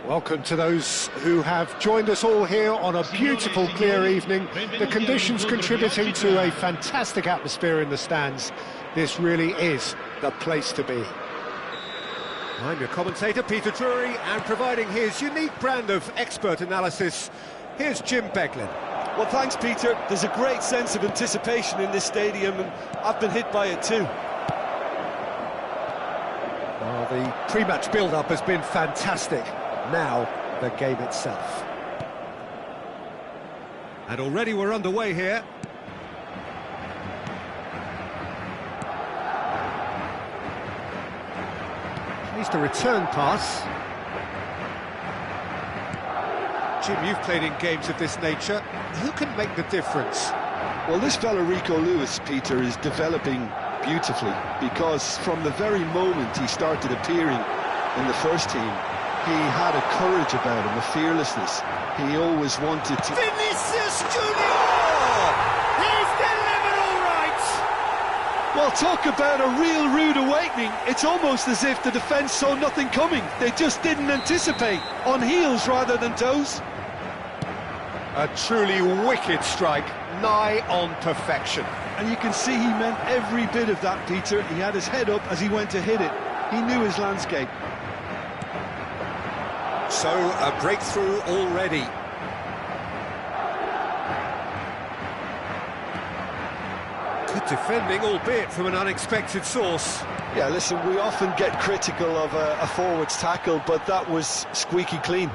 Welcome to those who have joined us all here on a beautiful, clear evening. The conditions contributing to a fantastic atmosphere in the stands. This really is the place to be. I'm your commentator, Peter Drury, and providing his unique brand of expert analysis, here's Jim Beglin. Well, thanks, Peter. There's a great sense of anticipation in this stadium, and I've been hit by it too. Well, the pre-match build-up has been fantastic. Now, the game itself. And already we're underway here. Needs a return pass. Jim, you've played in games of this nature. Who can make the difference? Well, this fella Rico Lewis, Peter, is developing beautifully, because from the very moment he started appearing in the first team, he had a courage about him, a fearlessness. He always wanted to... Vinicius Junior! He's delivered all right! Well, talk about a real rude awakening. It's almost as if the defence saw nothing coming. They just didn't anticipate, on heels rather than toes. A truly wicked strike, nigh on perfection. And you can see he meant every bit of that, Peter. He had his head up as he went to hit it. He knew his landscape. So, a breakthrough already. Good defending, albeit from an unexpected source. Yeah, listen, we often get critical of a forward's tackle, but that was squeaky clean.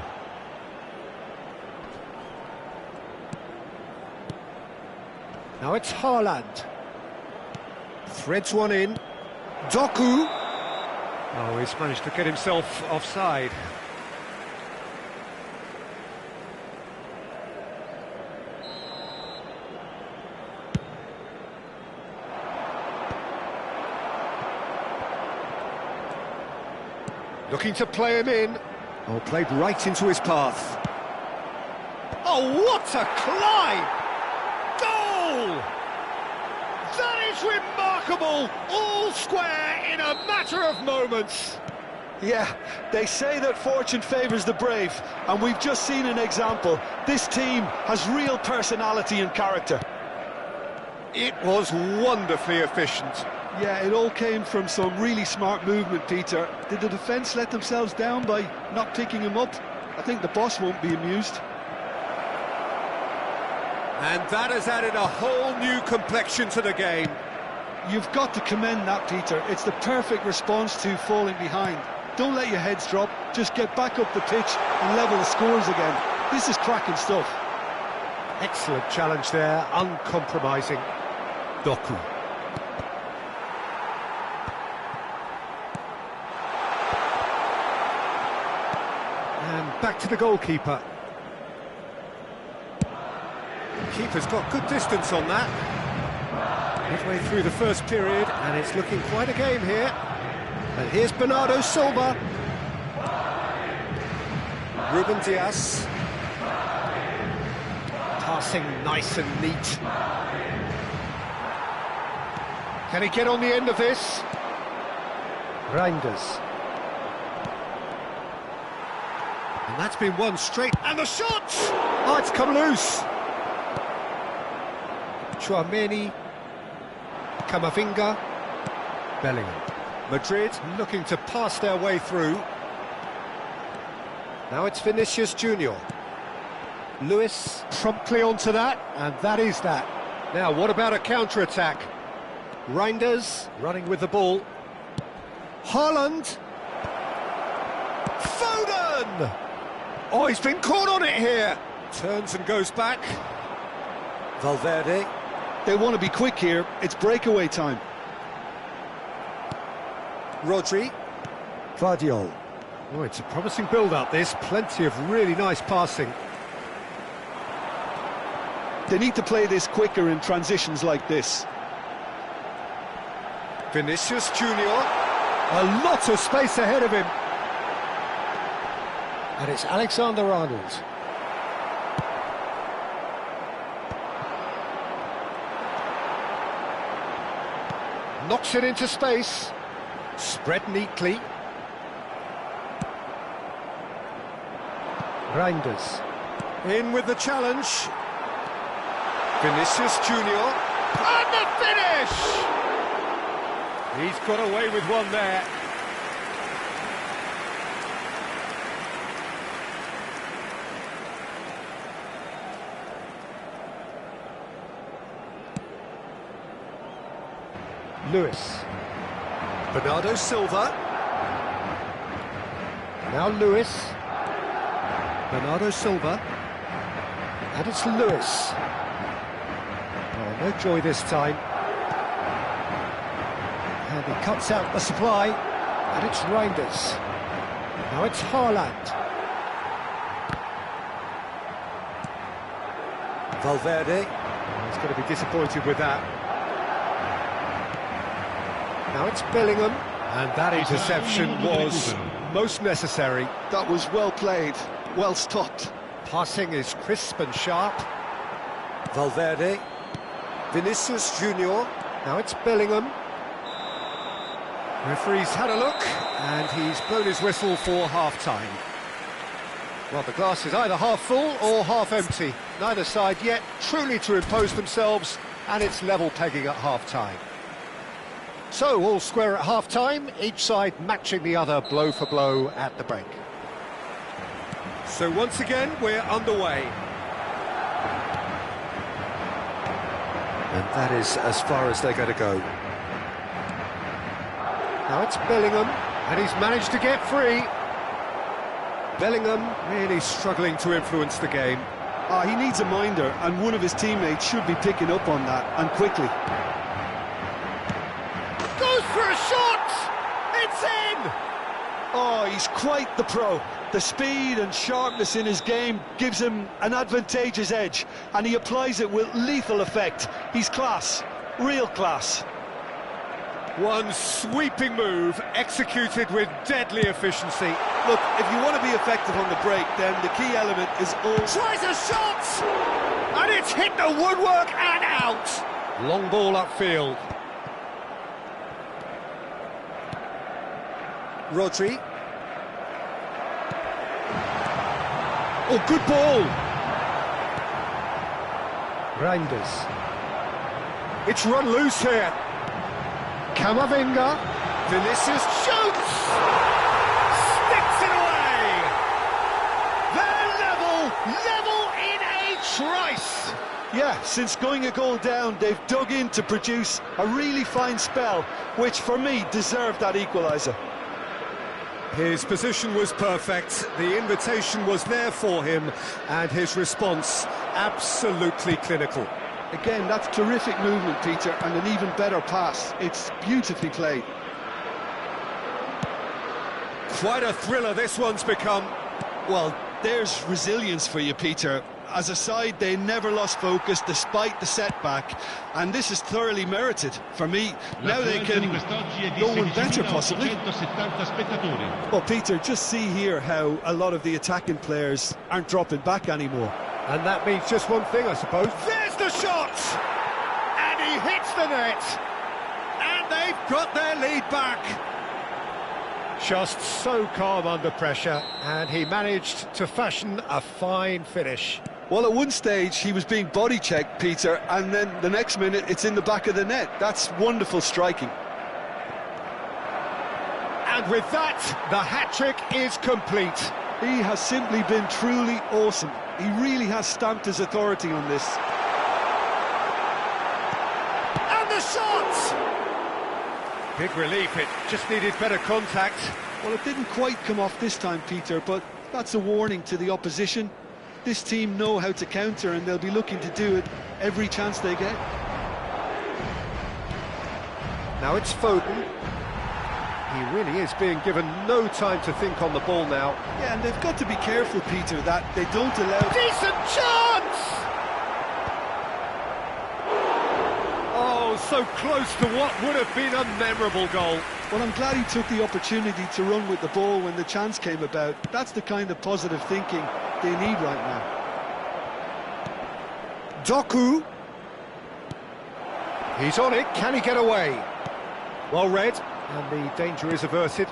Now it's Haaland. Threads one in. Doku. Oh, he's managed to get himself offside. Looking to play him in. Oh, played right into his path. Oh, what a climb! Goal! That is remarkable! All square in a matter of moments. Yeah, they say that fortune favours the brave, and we've just seen an example. This team has real personality and character. It was wonderfully efficient. Yeah, it all came from some really smart movement, Peter. Did the defence let themselves down by not picking him up? I think the boss won't be amused. And that has added a whole new complexion to the game. You've got to commend that, Peter. It's the perfect response to falling behind. Don't let your heads drop, just get back up the pitch and level the scores again. This is cracking stuff. Excellent challenge there, uncompromising. Doku. And back to the goalkeeper. The keeper's got good distance on that. Midway through the first period, and it's looking quite a game here. And here's Bernardo Silva. Ruben Diaz. Passing nice and neat. Can he get on the end of this? Reinders. And that's been one straight, and the shot! Oh, it's come loose. Chouameni, Camavinga, Bellingham. Madrid looking to pass their way through. Now it's Vinicius Junior. Lewis promptly onto that, and that is that. Now, what about a counter-attack? Reinders running with the ball. Haaland. Foden! Oh, he's been caught on it here. Turns and goes back. Valverde. They want to be quick here. It's breakaway time. Rodri. Guardiola. Oh, it's a promising build-up, this. Plenty of really nice passing. They need to play this quicker in transitions like this. Vinicius Junior. A lot of space ahead of him. And it's Alexander-Arnold. Knocks it into space. Spread neatly. Reinders. In with the challenge. Vinicius Junior. And the finish! He's got away with one there. Lewis. Bernardo Silva. Now Lewis. Bernardo Silva. And it's Lewis. Oh, no joy this time. And he cuts out the supply. And it's Reinders. Now it's Haaland. Valverde. Oh, he's going to be disappointed with that. Now it's Bellingham, and that interception was most necessary. That was well played, well stopped. Passing is crisp and sharp. Valverde, Vinicius Junior, now it's Bellingham. Referee's had a look, and he's blown his whistle for half-time. Well, the glass is either half full or half empty. Neither side yet truly to impose themselves, and it's level pegging at half-time. So, all square at half-time, each side matching the other blow for blow at the break. So once again, we're underway. And that is as far as they're going to go. Now it's Bellingham, and he's managed to get free. Bellingham really struggling to influence the game. He needs a minder, and one of his teammates should be picking up on that, and quickly. Goes for a shot! It's in! Oh, he's quite the pro. The speed and sharpness in his game gives him an advantageous edge, and he applies it with lethal effect. He's class, real class. One sweeping move, executed with deadly efficiency. Look, if you want to be effective on the break, then the key element is all... Tries a shot! And it's hit the woodwork and out! Long ball upfield. Rodri. Oh, good ball! Reinders. It's run loose here. Camavinga. Vinicius shoots! Sticks it away! They're level in a trice! Yeah, since going a goal down, they've dug in to produce a really fine spell, which for me deserved that equaliser. His position was perfect, the invitation was there for him, and his response absolutely clinical. Again, that's terrific movement, Peter, and an even better pass. It's beautifully played. Quite a thriller this one's become. Well, there's resilience for you, Peter. as a side, they never lost focus despite the setback, and this is thoroughly merited for me. Now they can go one better, possibly. Well, Peter, just see here how a lot of the attacking players aren't dropping back anymore. And that means just one thing, I suppose. There's the shot! And he hits the net! And they've got their lead back! Just so calm under pressure, and he managed to fashion a fine finish. Well, at one stage he was being body checked, Peter, and then the next minute it's in the back of the net. That's wonderful striking. And with that, the hat-trick is complete. He has simply been truly awesome. He really has stamped his authority on this. And the shot! Big relief, it just needed better contact. Well, it didn't quite come off this time, Peter, but that's a warning to the opposition. This team know how to counter, and they'll be looking to do it every chance they get. Now it's Foden. He really is being given no time to think on the ball now. Yeah, and they've got to be careful, Peter, that they don't allow... Decent chance! Oh, so close to what would have been a memorable goal. Well, I'm glad he took the opportunity to run with the ball when the chance came about. That's the kind of positive thinking they need right now. Doku. He's on it, can he get away? Well read, and the danger is averted.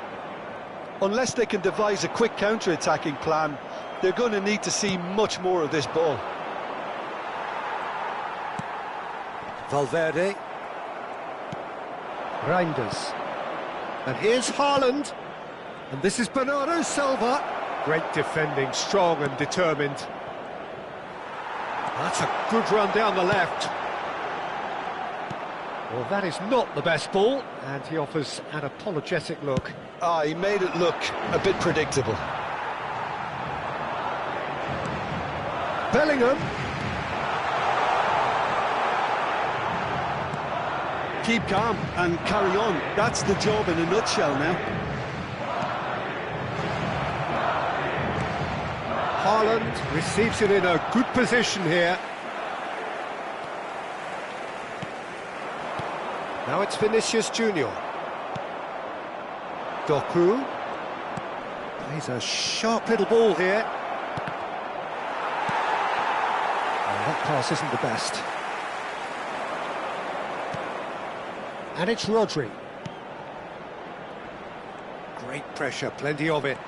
Unless they can devise a quick counter-attacking plan, they're going to need to see much more of this ball. Valverde. Reinders. And here's Haaland. And this is Bernardo Silva. Great defending, strong and determined. That's a good run down the left. Well, that is not the best ball, and he offers an apologetic look. Ah, he made it look a bit predictable. Bellingham. Keep calm and carry on. That's the job in a nutshell now. Haaland receives it in a good position here. Now it's Vinicius Junior. Doku. Plays a sharp little ball here. Oh, that pass isn't the best. And it's Rodri. Great pressure, plenty of it.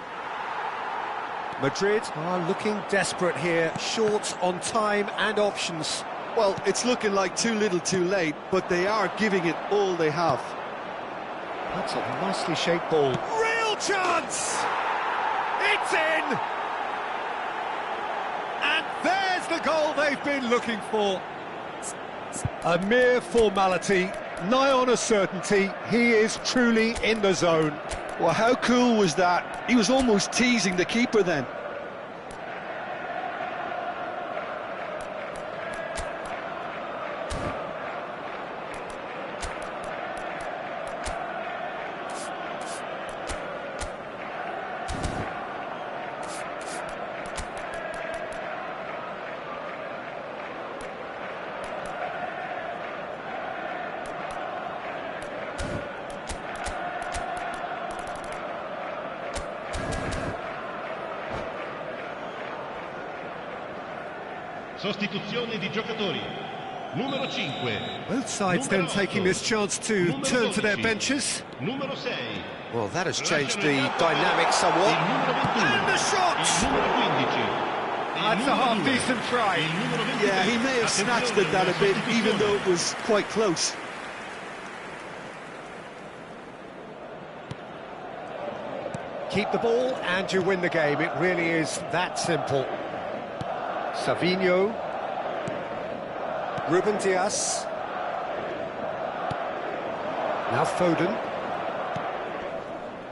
Madrid are looking desperate here, short on time and options. Well, it's looking like too little too late, but they are giving it all they have. That's a nicely shaped ball. Real chance! It's in! And there's the goal they've been looking for. A mere formality, nigh on a certainty. He is truly in the zone. Well, how cool was that? He was almost teasing the keeper then. Sostituzione di giocatori. Numero 5. Both sides then taking this chance to turn to their benches. Numero 6. Well, that has changed the dynamic somewhat. And the shot! That's a half-decent try. Yeah, he may have snatched at that a bit, even though it was quite close. Keep the ball and you win the game. It really is that simple. Savinho. Ruben Dias. Now Foden.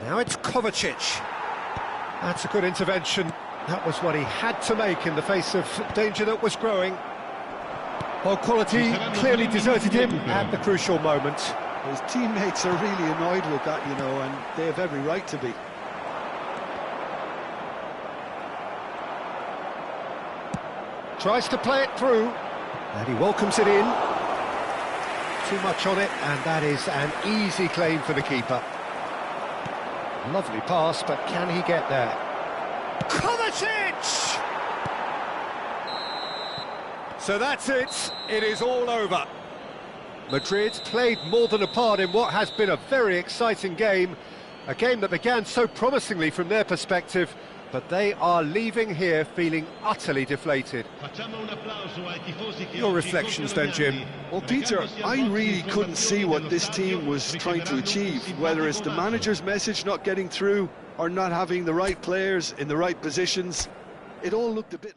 Now it's Kovacic. That's a good intervention. That was what he had to make in the face of danger that was growing. Well, quality clearly deserted him at the crucial moment. His teammates are really annoyed with that, you know, and they have every right to be. Tries to play it through, and he welcomes it in. Too much on it, and that is an easy claim for the keeper. Lovely pass, but can he get there? Kovacic! So that's it. It is all over. Madrid played more than a part in what has been a very exciting game. A game that began so promisingly from their perspective, but they are leaving here feeling utterly deflated. Your reflections then, Jim? Well, Peter, I really couldn't see what this team was trying to achieve, whether it's the manager's message not getting through or not having the right players in the right positions. It all looked a bit...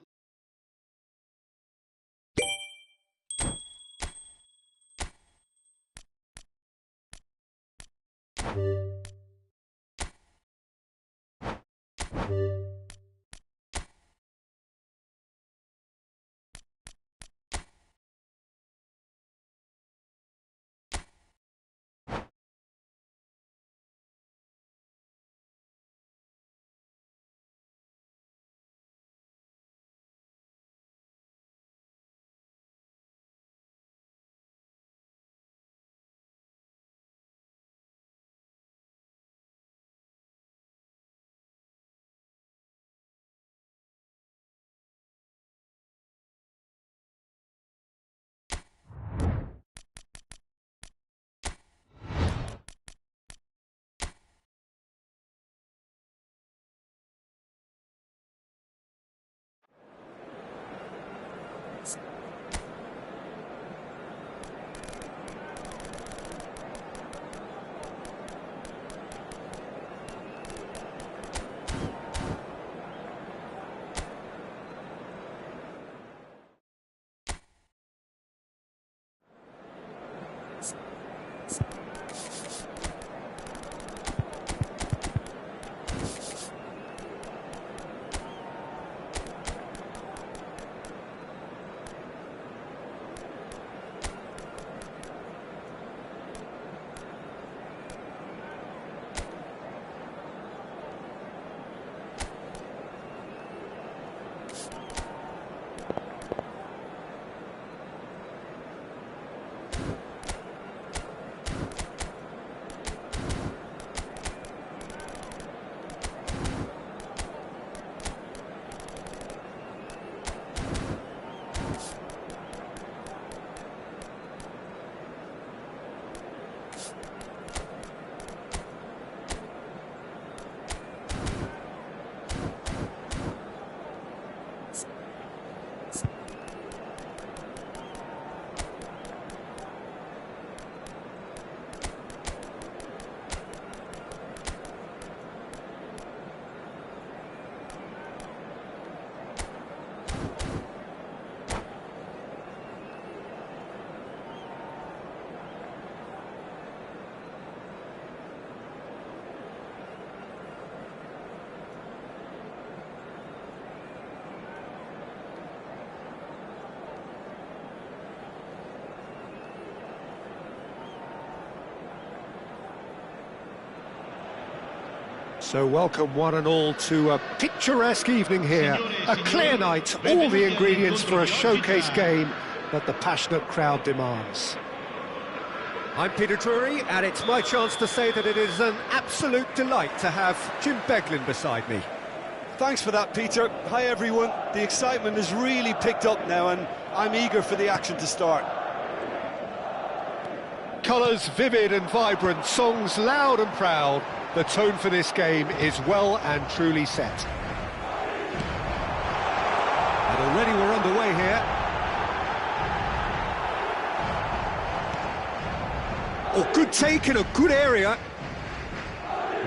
So welcome one and all to a picturesque evening here, a clear night, all the ingredients for a showcase game that the passionate crowd demands. I'm Peter Drury, and it's my chance to say that it is an absolute delight to have Jim Beglin beside me. Thanks for that, Peter. Hi, everyone. The excitement has really picked up now, and I'm eager for the action to start. Colours vivid and vibrant, songs loud and proud. The tone for this game is well and truly set. And already we're underway here. Oh, good take in a good area.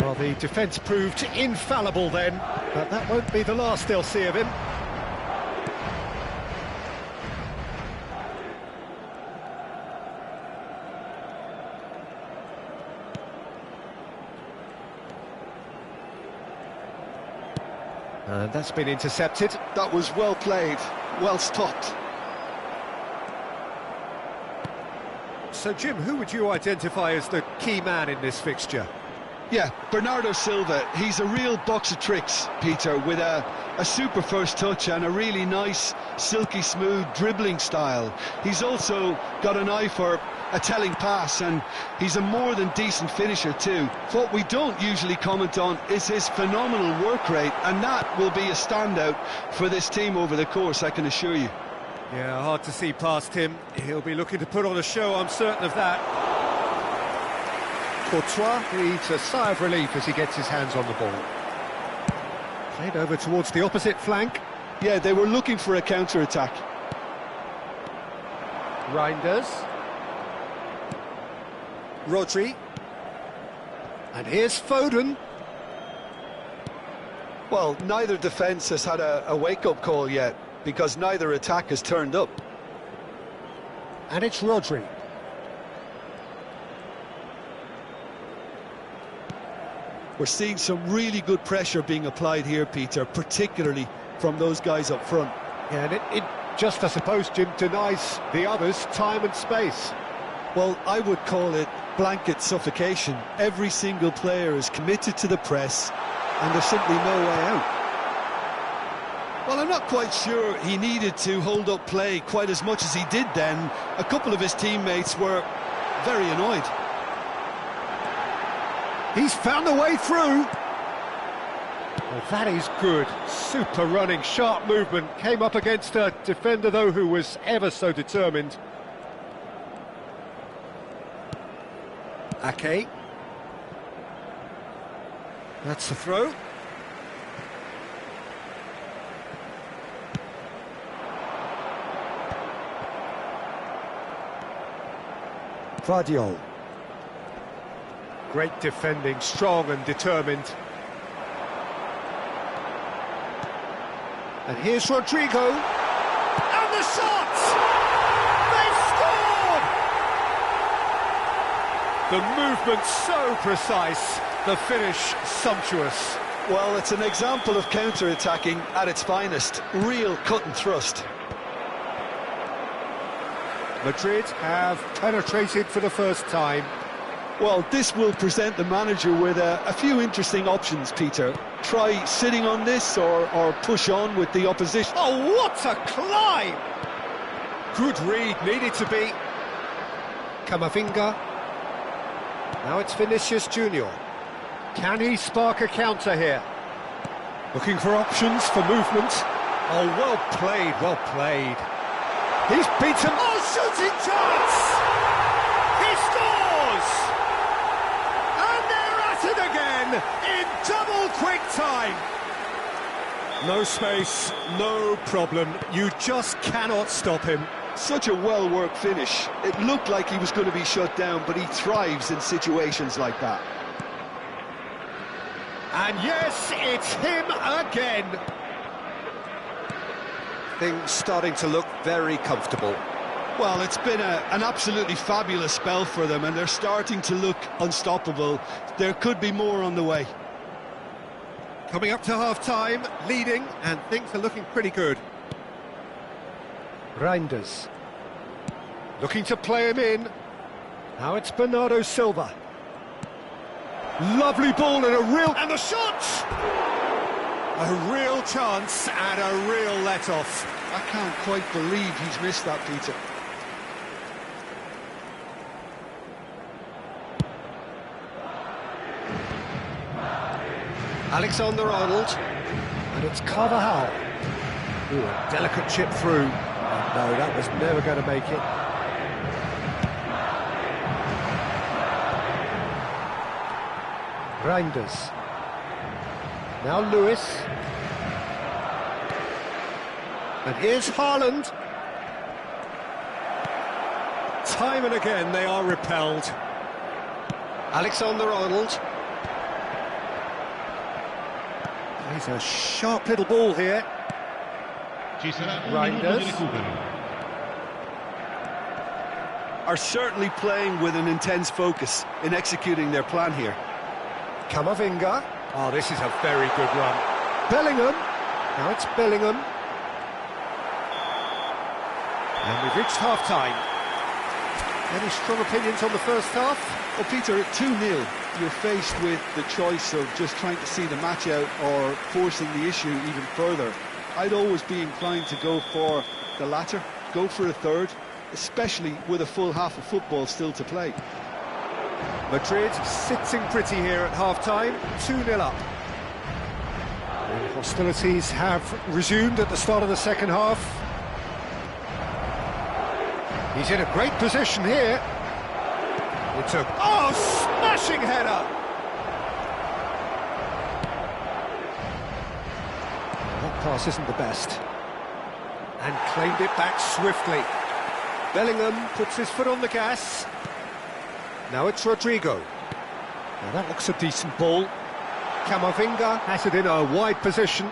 Well, the defence proved infallible then, but that won't be the last they'll see of him. And that's been intercepted. That was well played, well stopped. So, Jim, who would you identify as the key man in this fixture? Yeah, Bernardo Silva, he's a real box of tricks, Peter, with a super first touch and a really nice, silky smooth dribbling style. He's also got an eye for a telling pass, and he's a more than decent finisher too. What we don't usually comment on is his phenomenal work rate, and that will be a standout for this team over the course, I can assure you. Yeah, hard to see past him. He'll be looking to put on a show, I'm certain of that. Courtois breathes a sigh of relief as he gets his hands on the ball. Played over towards the opposite flank. Yeah, they were looking for a counter-attack. Reinders. Rodri. And here's Foden. Well, neither defence has had a wake-up call yet, because neither attack has turned up. And it's Rodri. We're seeing some really good pressure being applied here, Peter, particularly from those guys up front. Yeah, and it just, I suppose, Jim, denies the others time and space. Well, I would call it blanket suffocation. Every single player is committed to the press, and there's simply no way out. Well, I'm not quite sure he needed to hold up play quite as much as he did then. A couple of his teammates were very annoyed. He's found a way through. Well, that is good. Super running, sharp movement. Came up against a defender, though, who was ever so determined. Ake. That's the throw. Vardiol. Great defending, strong and determined. And here's Rodrigo. And the shot! They've scored! The movement so precise, the finish sumptuous. Well, it's an example of counter-attacking at its finest. Real cut and thrust. Madrid have penetrated for the first time. Well, this will present the manager with a few interesting options, Peter. Try sitting on this or push on with the opposition. Oh, what a climb! Good read, needed to be. Camavinga. Now it's Vinicius Junior. Can he spark a counter here? Looking for options for movement. Oh, well played, well played. He's beaten. Oh, shooting chance! He scores! And they're at it again in double quick time. No space, no problem. You just cannot stop him. Such a well-worked finish. It looked like he was going to be shut down, but he thrives in situations like that. And yes, it's him again. Things starting to look very comfortable. Well, it's been an absolutely fabulous spell for them, and they're starting to look unstoppable. There could be more on the way. Coming up to half-time, leading, and things are looking pretty good. Reinders. Looking to play him in. Now it's Bernardo Silva. Lovely ball and a real... And the shot! A real chance and a real let-off. I can't quite believe he's missed that, Peter. Alexander-Arnold. And it's Carvajal. Ooh, a delicate chip through. No, that was never going to make it. Reinders. Now Lewis. And here's Haaland. Time and again they are repelled. Alexander-Arnold. He's a sharp little ball here. Reinders. Are certainly playing with an intense focus in executing their plan here. Camavinga. Oh, this is a very good run. Bellingham. Now it's Bellingham. And we've reached half-time. Any strong opinions on the first half? Well, Peter, at 2-0, you're faced with the choice of just trying to see the match out or forcing the issue even further. I'd always be inclined to go for the latter, go for a third, especially with a full half of football still to play. Madrid sitting pretty here at half-time, 2-0 up. The hostilities have resumed at the start of the second half. He's in a great position here. It's a... Oh, smashing header! That pass isn't the best. And claimed it back swiftly. Bellingham puts his foot on the gas. Now it's Rodrigo. Now that looks a decent ball. Camavinga has it in a wide position.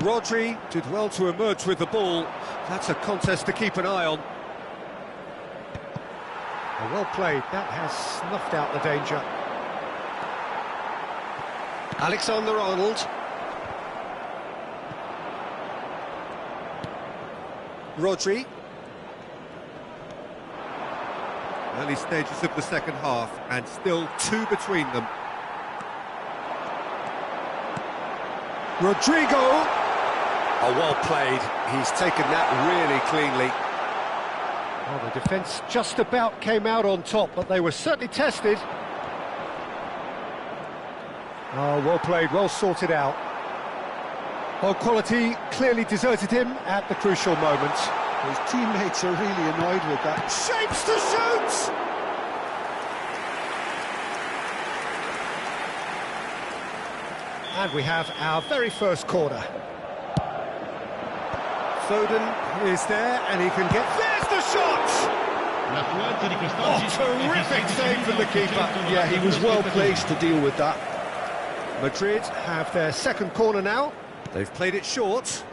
Rodri did well to emerge with the ball. That's a contest to keep an eye on. Well played, that has snuffed out the danger. Alexander-Arnold. Rodri. Early stages of the second half, and still 2 between them. Rodrigo! Oh, well played. He's taken that really cleanly. Oh, the defence just about came out on top, but they were certainly tested. Oh, well played, well sorted out. Well, quality clearly deserted him at the crucial moment. His teammates are really annoyed with that. Shapes to shoot! And we have our very first corner. Foden is there, and he can get... There's the shot! Oh, terrific save from the keeper. Yeah, he was well placed to deal with that. Madrid have their second corner now. They've played it short.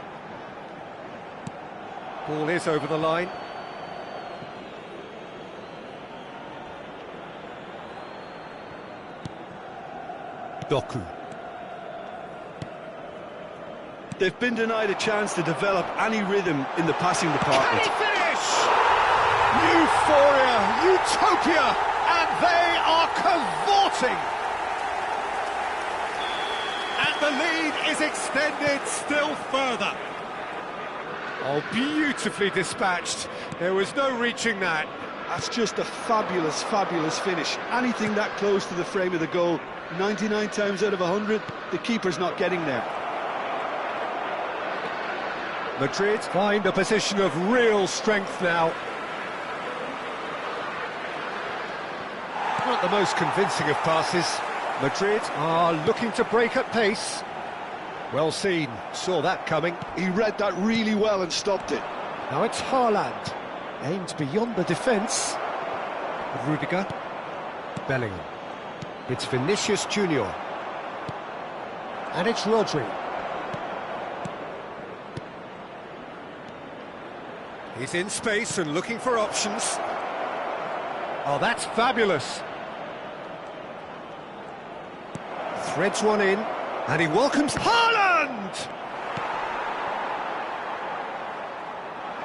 Ball is over the line. Doku. They've been denied a chance to develop any rhythm in the passing department. Can he finish? Euphoria, utopia, and they are cavorting. And the lead is extended still further. Oh, beautifully dispatched. There was no reaching that. That's just a fabulous, fabulous finish. Anything that close to the frame of the goal, 99 times out of 100, the keeper's not getting there. Madrid find a position of real strength now. Not the most convincing of passes. Madrid are looking to break at pace. Well seen, saw that coming. He read that really well and stopped it. Now it's Haaland, aimed beyond the defence. Rudiger, Bellingham. It's Vinicius Junior. And it's Rodri. He's in space and looking for options. Oh, that's fabulous. Threads one in, and he welcomes Haaland!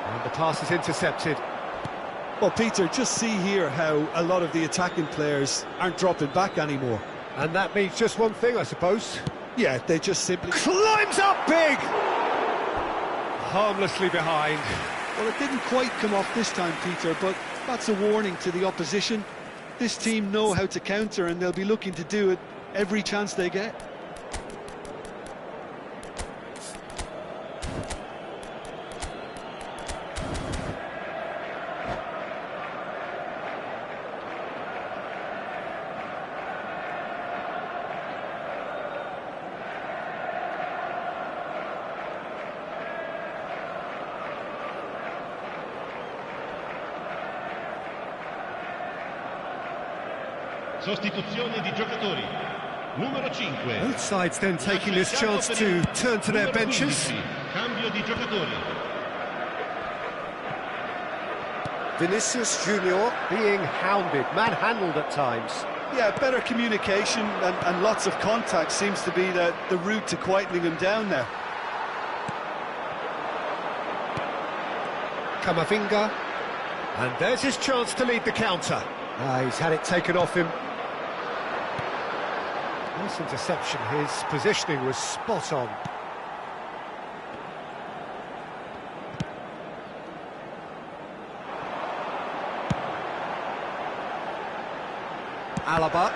And the pass is intercepted. Well, Peter, just see here how a lot of the attacking players aren't dropping back anymore. And that means just one thing, I suppose. Yeah, they just simply... Climbs up big! Harmlessly behind. Well, it didn't quite come off this time, Peter, but that's a warning to the opposition. This team know how to counter, and they'll be looking to do it every chance they get. Sostituzione di giocatori. Numero 5. Both sides then taking this chance to turn to their benches. Cambio di giocatori. Vinicius Junior being hounded, manhandled at times. Yeah, better communication and lots of contact seems to be the route to quietening him down there. Camavinga. And there's his chance to lead the counter. He's had it taken off him. Nice interception. His positioning was spot on. Alaba.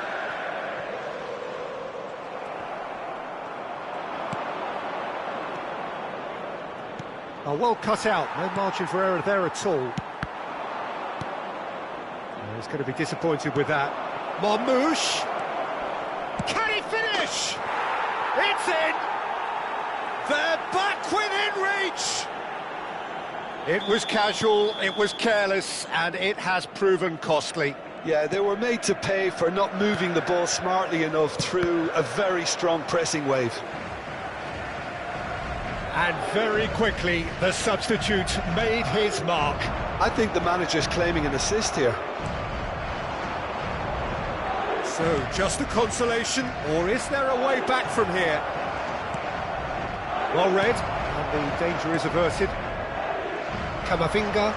Well cut out, no margin for error there at all. He's going to be disappointed with that. Marmoush! Can he finish? It's in! They're back within reach! It was casual, it was careless, and it has proven costly. Yeah, they were made to pay for not moving the ball smartly enough through a very strong pressing wave. And very quickly, the substitute made his mark. I think the manager's claiming an assist here. So, just a consolation, or is there a way back from here? Well read, and the danger is averted. Camavinga.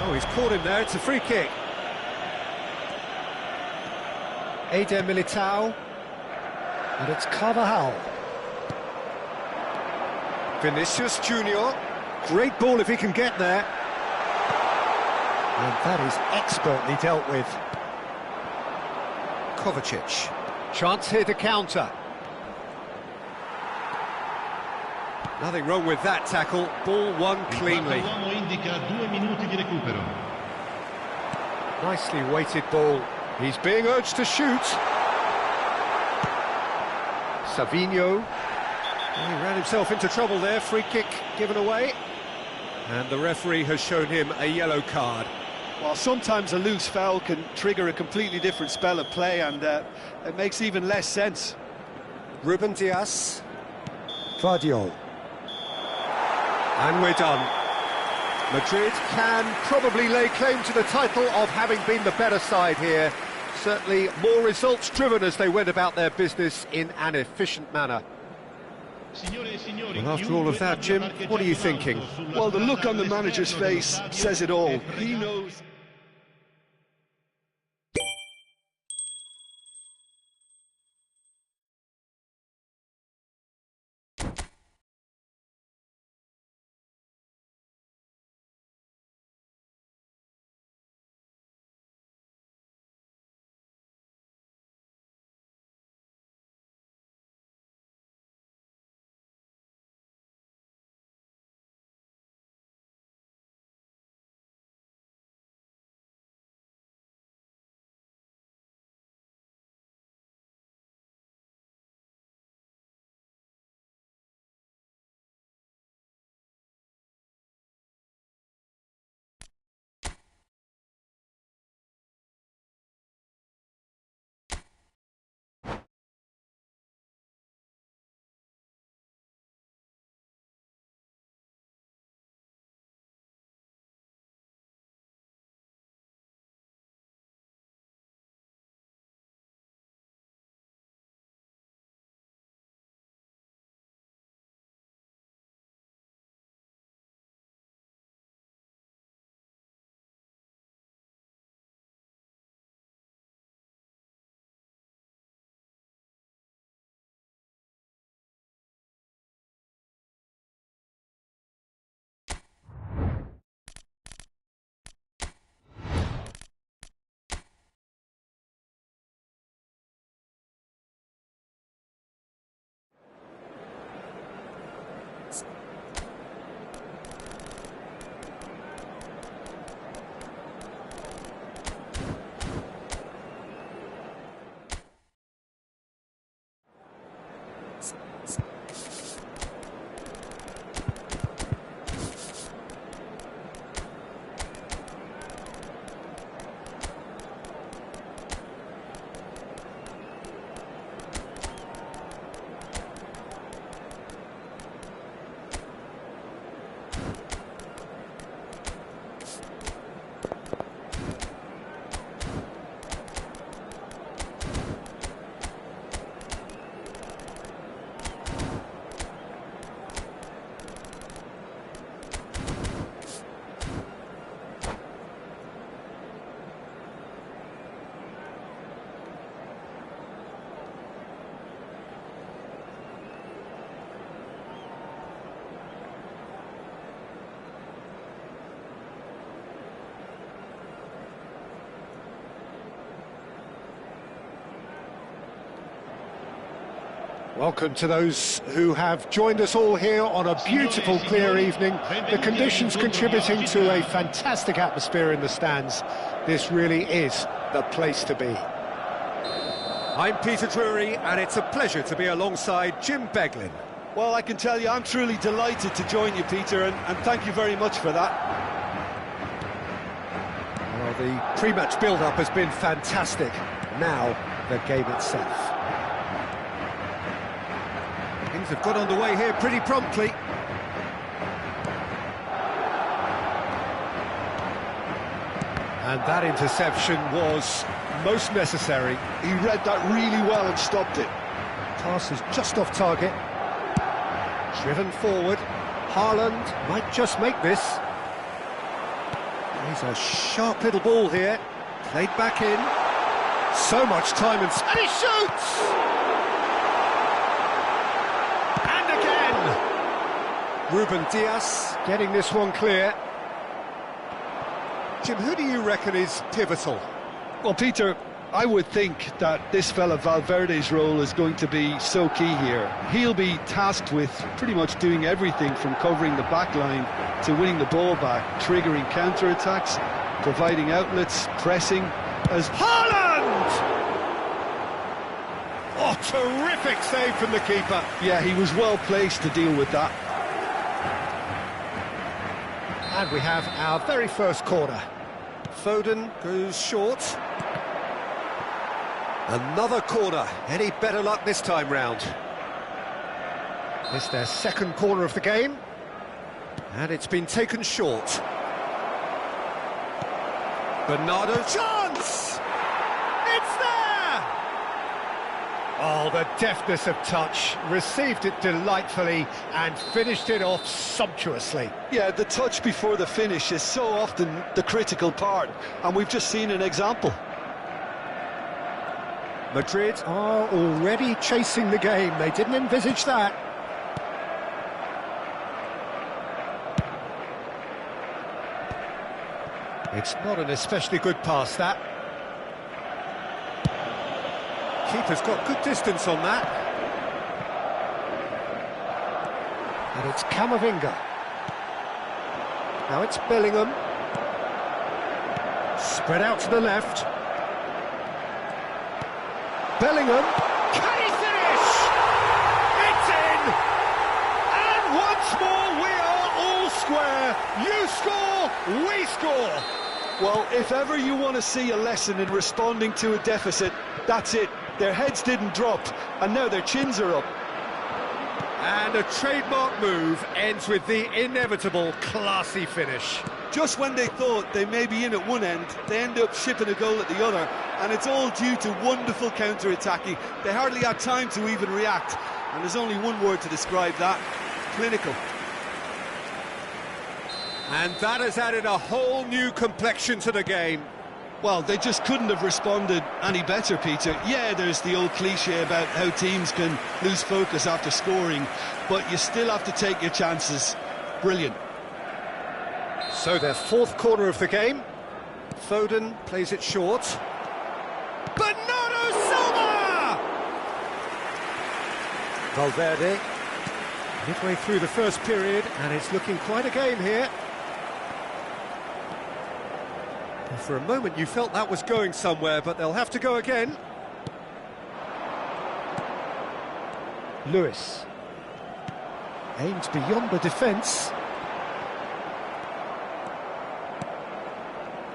Oh, he's caught him there, it's a free kick. Eder Militao. And it's Carvajal. Vinicius Junior. Great ball if he can get there. And that is expertly dealt with. Kovacic. Chance here to counter. Nothing wrong with that tackle. Ball won cleanly. Nicely weighted ball. He's being urged to shoot. Savinho. He ran himself into trouble there. Free kick given away. And the referee has shown him a yellow card. Well, sometimes a loose foul can trigger a completely different spell of play, and it makes even less sense. Ruben Dias. Guardiola. And we're done. Madrid can probably lay claim to the title of having been the better side here. Certainly more results-driven as they went about their business in an efficient manner. Well, after all of that, Jim, what are you thinking? Well, the look on the manager's face says it all. He knows... Welcome to those who have joined us all here on a beautiful, clear evening. The conditions contributing to a fantastic atmosphere in the stands. This really is the place to be. I'm Peter Drury, and it's a pleasure to be alongside Jim Beglin. Well, I can tell you, I'm truly delighted to join you, Peter, and thank you very much for that. Well, the pre-match build-up has been fantastic. Now, the game itself. Things have got underway here pretty promptly. And that interception was most necessary. He read that really well and stopped it. Pass is just off target. Driven forward. Haaland might just make this. He's a sharp little ball here. Played back in. So much time and he shoots! And again! Ruben Dias getting this one clear. Jim, who do you reckon is pivotal? Well, Peter, I would think that this fella Valverde's role is going to be so key here. He'll be tasked with pretty much doing everything from covering the back line to winning the ball back, triggering counter-attacks, providing outlets, pressing, as Haaland! Oh, terrific save from the keeper. Yeah, he was well placed to deal with that. And we have our very first corner. Foden goes short. Another corner. Any better luck this time round? It's their second corner of the game. And it's been taken short. Bernardo, chance! It's there! Oh, the deftness of touch. Received it delightfully and finished it off sumptuously. Yeah, the touch before the finish is so often the critical part, and we've just seen an example. Madrid are already chasing the game. They didn't envisage that. It's not an especially good pass, that. Keeper's got good distance on that. And it's Camavinga. Now it's Bellingham. Spread out to the left. Bellingham. Can he finish? It's in! And once more we are all square. You score, we score. Well, if ever you want to see a lesson in responding to a deficit, that's it. Their heads didn't drop, and now their chins are up. And a trademark move ends with the inevitable classy finish. Just when they thought they may be in at one end, they end up shipping a goal at the other, and it's all due to wonderful counter-attacking. They hardly had time to even react, and there's only one word to describe that: clinical. And that has added a whole new complexion to the game. Well, they just couldn't have responded any better, Peter. Yeah, there's the old cliche about how teams can lose focus after scoring, but you still have to take your chances. Brilliant. So their fourth corner of the game. Foden plays it short. Bernardo Silva! Valverde. Midway through the first period, and it's looking quite a game here. For a moment you felt that was going somewhere, but they'll have to go again. Lewis. Aimed beyond the defence.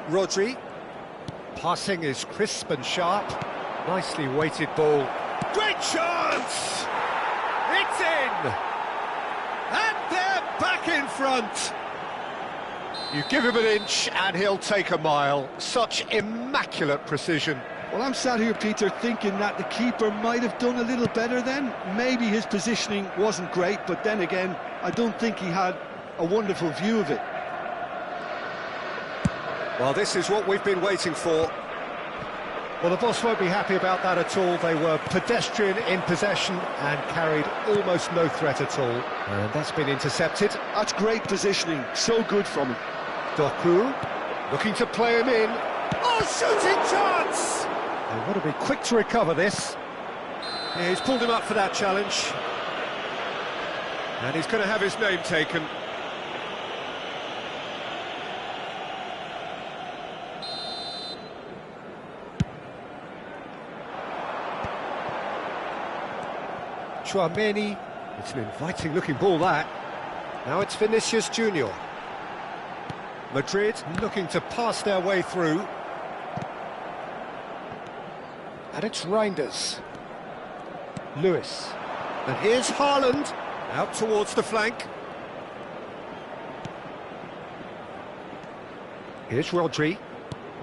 Rodri. Passing is crisp and sharp. Nicely weighted ball. Great chance! It's in! And they're back in front! You give him an inch and he'll take a mile. Such immaculate precision. Well, I'm sat here, Peter, thinking that the keeper might have done a little better then. Maybe his positioning wasn't great, but then again, I don't think he had a wonderful view of it. Well, this is what we've been waiting for. Well, the boss won't be happy about that at all. They were pedestrian in possession and carried almost no threat at all. And that's been intercepted. That's great positioning, so good from him. Doku, looking to play him in. Oh, shooting chance! They want to be quick to recover this. Yeah, he's pulled him up for that challenge. And he's going to have his name taken. Chouameni, it's an inviting looking ball that. Now it's Vinicius Junior. Madrid looking to pass their way through. And it's Reinders. Lewis. And here's Haaland, out towards the flank. Here's Rodri.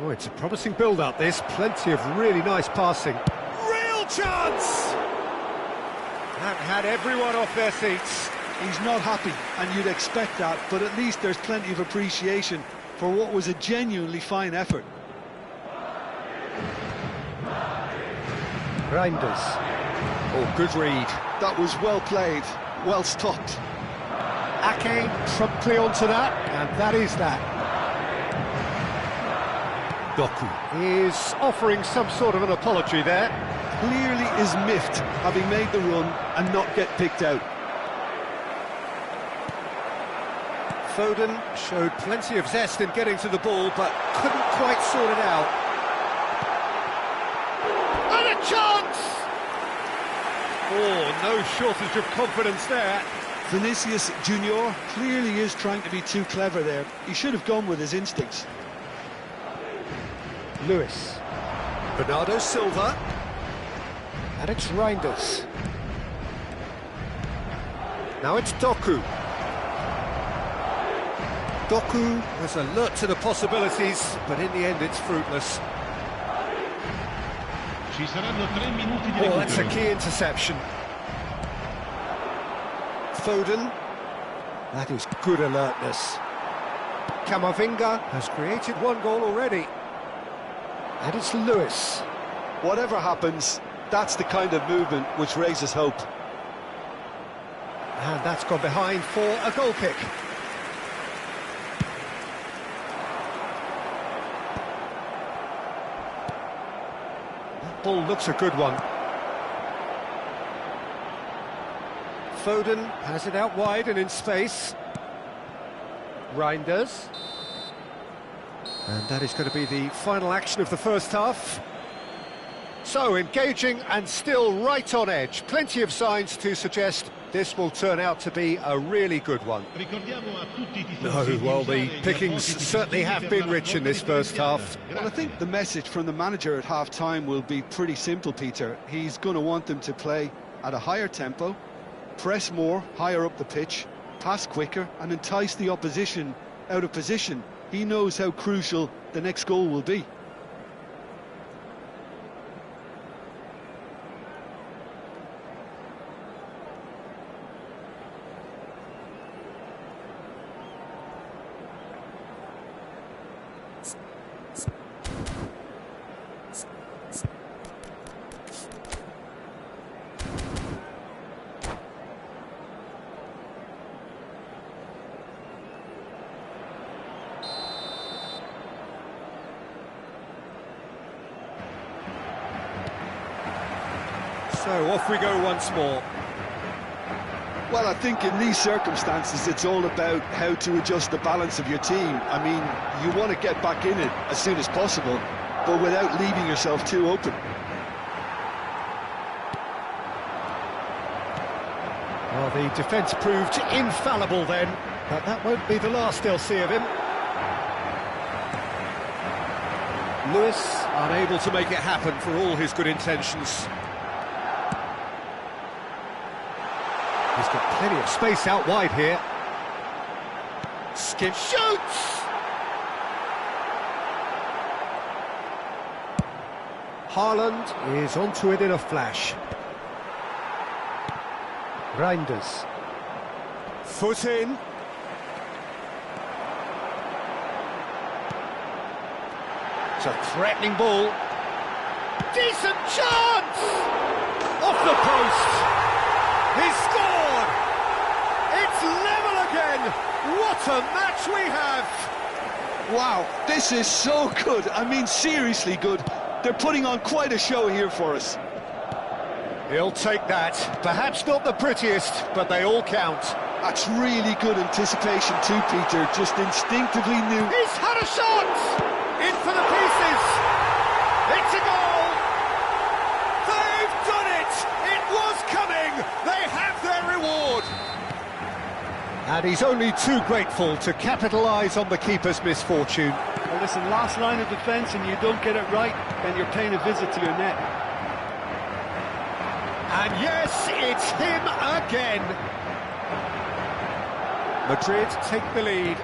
Oh, it's a promising build-up, this. Plenty of really nice passing. Real chance! That had everyone off their seats. He's not happy, and you'd expect that, but at least there's plenty of appreciation for what was a genuinely fine effort. Reinders. Oh, good read. That was well played, well stopped. Ake promptly onto that, and that is that. Doku Is offering some sort of an apology there. Clearly is miffed, having made the run and not get picked out. Foden showed plenty of zest in getting to the ball, but couldn't quite sort it out. And a chance! Oh, no shortage of confidence there. Vinicius Junior clearly is trying to be too clever there. He should have gone with his instincts. Lewis. Bernardo Silva. And it's Reinders. Now it's Doku. Doku was alert to the possibilities, but in the end it's fruitless. Ci saranno 3 minuti di Oh, that's a recupero. key interception. Foden. That is good alertness. Camavinga has created one goal already. And it's Lewis. Whatever happens, that's the kind of movement which raises hope. And that's gone behind for a goal kick. That ball looks a good one. Foden has it out wide and in space. Reinders. And that is going to be the final action of the first half. So, engaging and still right on edge. Plenty of signs to suggest this will turn out to be a really good one. Ricordiamo a tutti i tifosi No, di well, the usare i pickings rapporti certainly successivi have per been la rich in this raccolta first half. differenziata. Well, I think the message from the manager at half-time will be pretty simple, Peter. He's going to want them to play at a higher tempo, press more, higher up the pitch, pass quicker, and entice the opposition out of position. He knows how crucial the next goal will be. So off we go once more. Well, I think in these circumstances, it's all about how to adjust the balance of your team. I mean, you want to get back in it as soon as possible, but without leaving yourself too open. Well, the defence proved infallible then, but that won't be the last they'll see of him. Lewis unable to make it happen for all his good intentions. He's got plenty of space out wide here. Skip shoots! Haaland is onto it in a flash. Reinders. Foot in. It's a threatening ball. Decent chance! Off the post! He's scored! It's level again! What a match we have! Wow, this is so good. I mean, seriously good. They're putting on quite a show here for us. He'll take that. Perhaps not the prettiest, but they all count. That's really good anticipation too, Peter. Just instinctively knew. He's had a shot! In for the pieces! It's a goal! They've done it! It was coming! They have their reward! And he's only too grateful to capitalise on the keeper's misfortune. Well, listen, last line of defence and you don't get it right, then you're paying a visit to your net. And yes, it's him again. Madrid take the lead.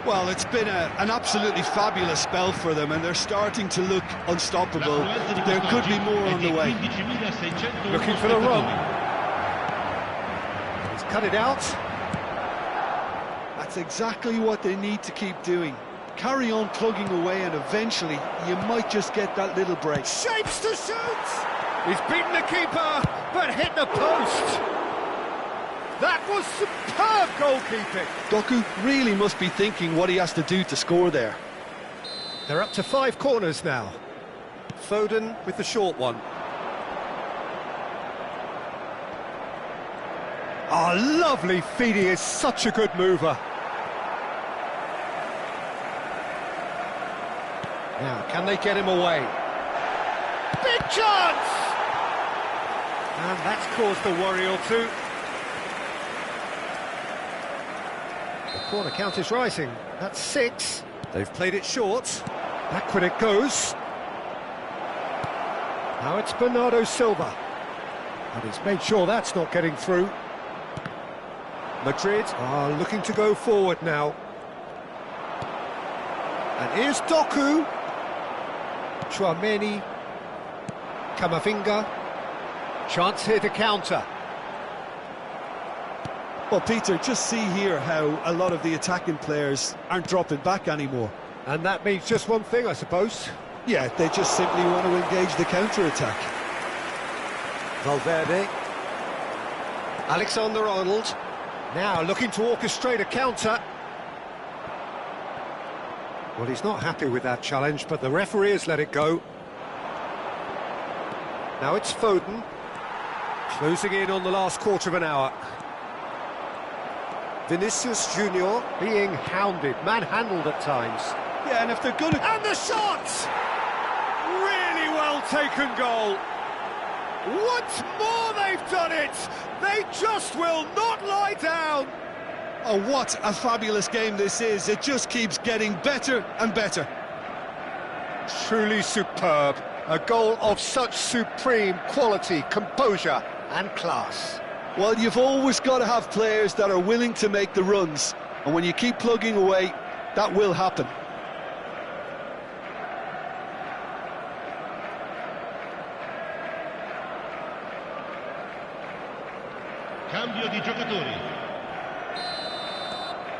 Well, it's been an absolutely fabulous spell for them, and they're starting to look unstoppable. There could be more on the way. Looking for the run. He's cut it out. That's exactly what they need to keep doing. Carry on plugging away, and eventually you might just get that little break. Shapes to shoot! He's beaten the keeper, but hit the post. That was superb goalkeeping. Doku really must be thinking what he has to do to score there. They're up to 5 corners now. Foden with the short one. Oh, lovely feed. He is such a good mover. Now, can they get him away? Big chance! And that's caused a worry or two. The corner count is rising. That's 6. They've played it short. Backward it goes. Now it's Bernardo Silva. And he's made sure that's not getting through. Madrid are looking to go forward now. And here's Doku. Chouameni. Camavinga. Chance here to counter. Well, Peter, just see here how a lot of the attacking players aren't dropping back anymore. And that means just one thing, I suppose. Yeah, they just simply want to engage the counter-attack. Valverde. Alexander-Arnold. Now looking to orchestrate a counter. Well, he's not happy with that challenge, but the referee has let it go. Now it's Foden. Closing in on the last quarter of an hour. Vinicius Junior being hounded, manhandled at times. Yeah, and if they're going to... And the shot! Really well taken goal. Once more they've done it! They just will not lie down! Oh, what a fabulous game this is. It just keeps getting better and better. Truly superb. A goal of such supreme quality, composure and class. Well, you've always got to have players that are willing to make the runs. And when you keep plugging away, that will happen. Cambio di giocatori.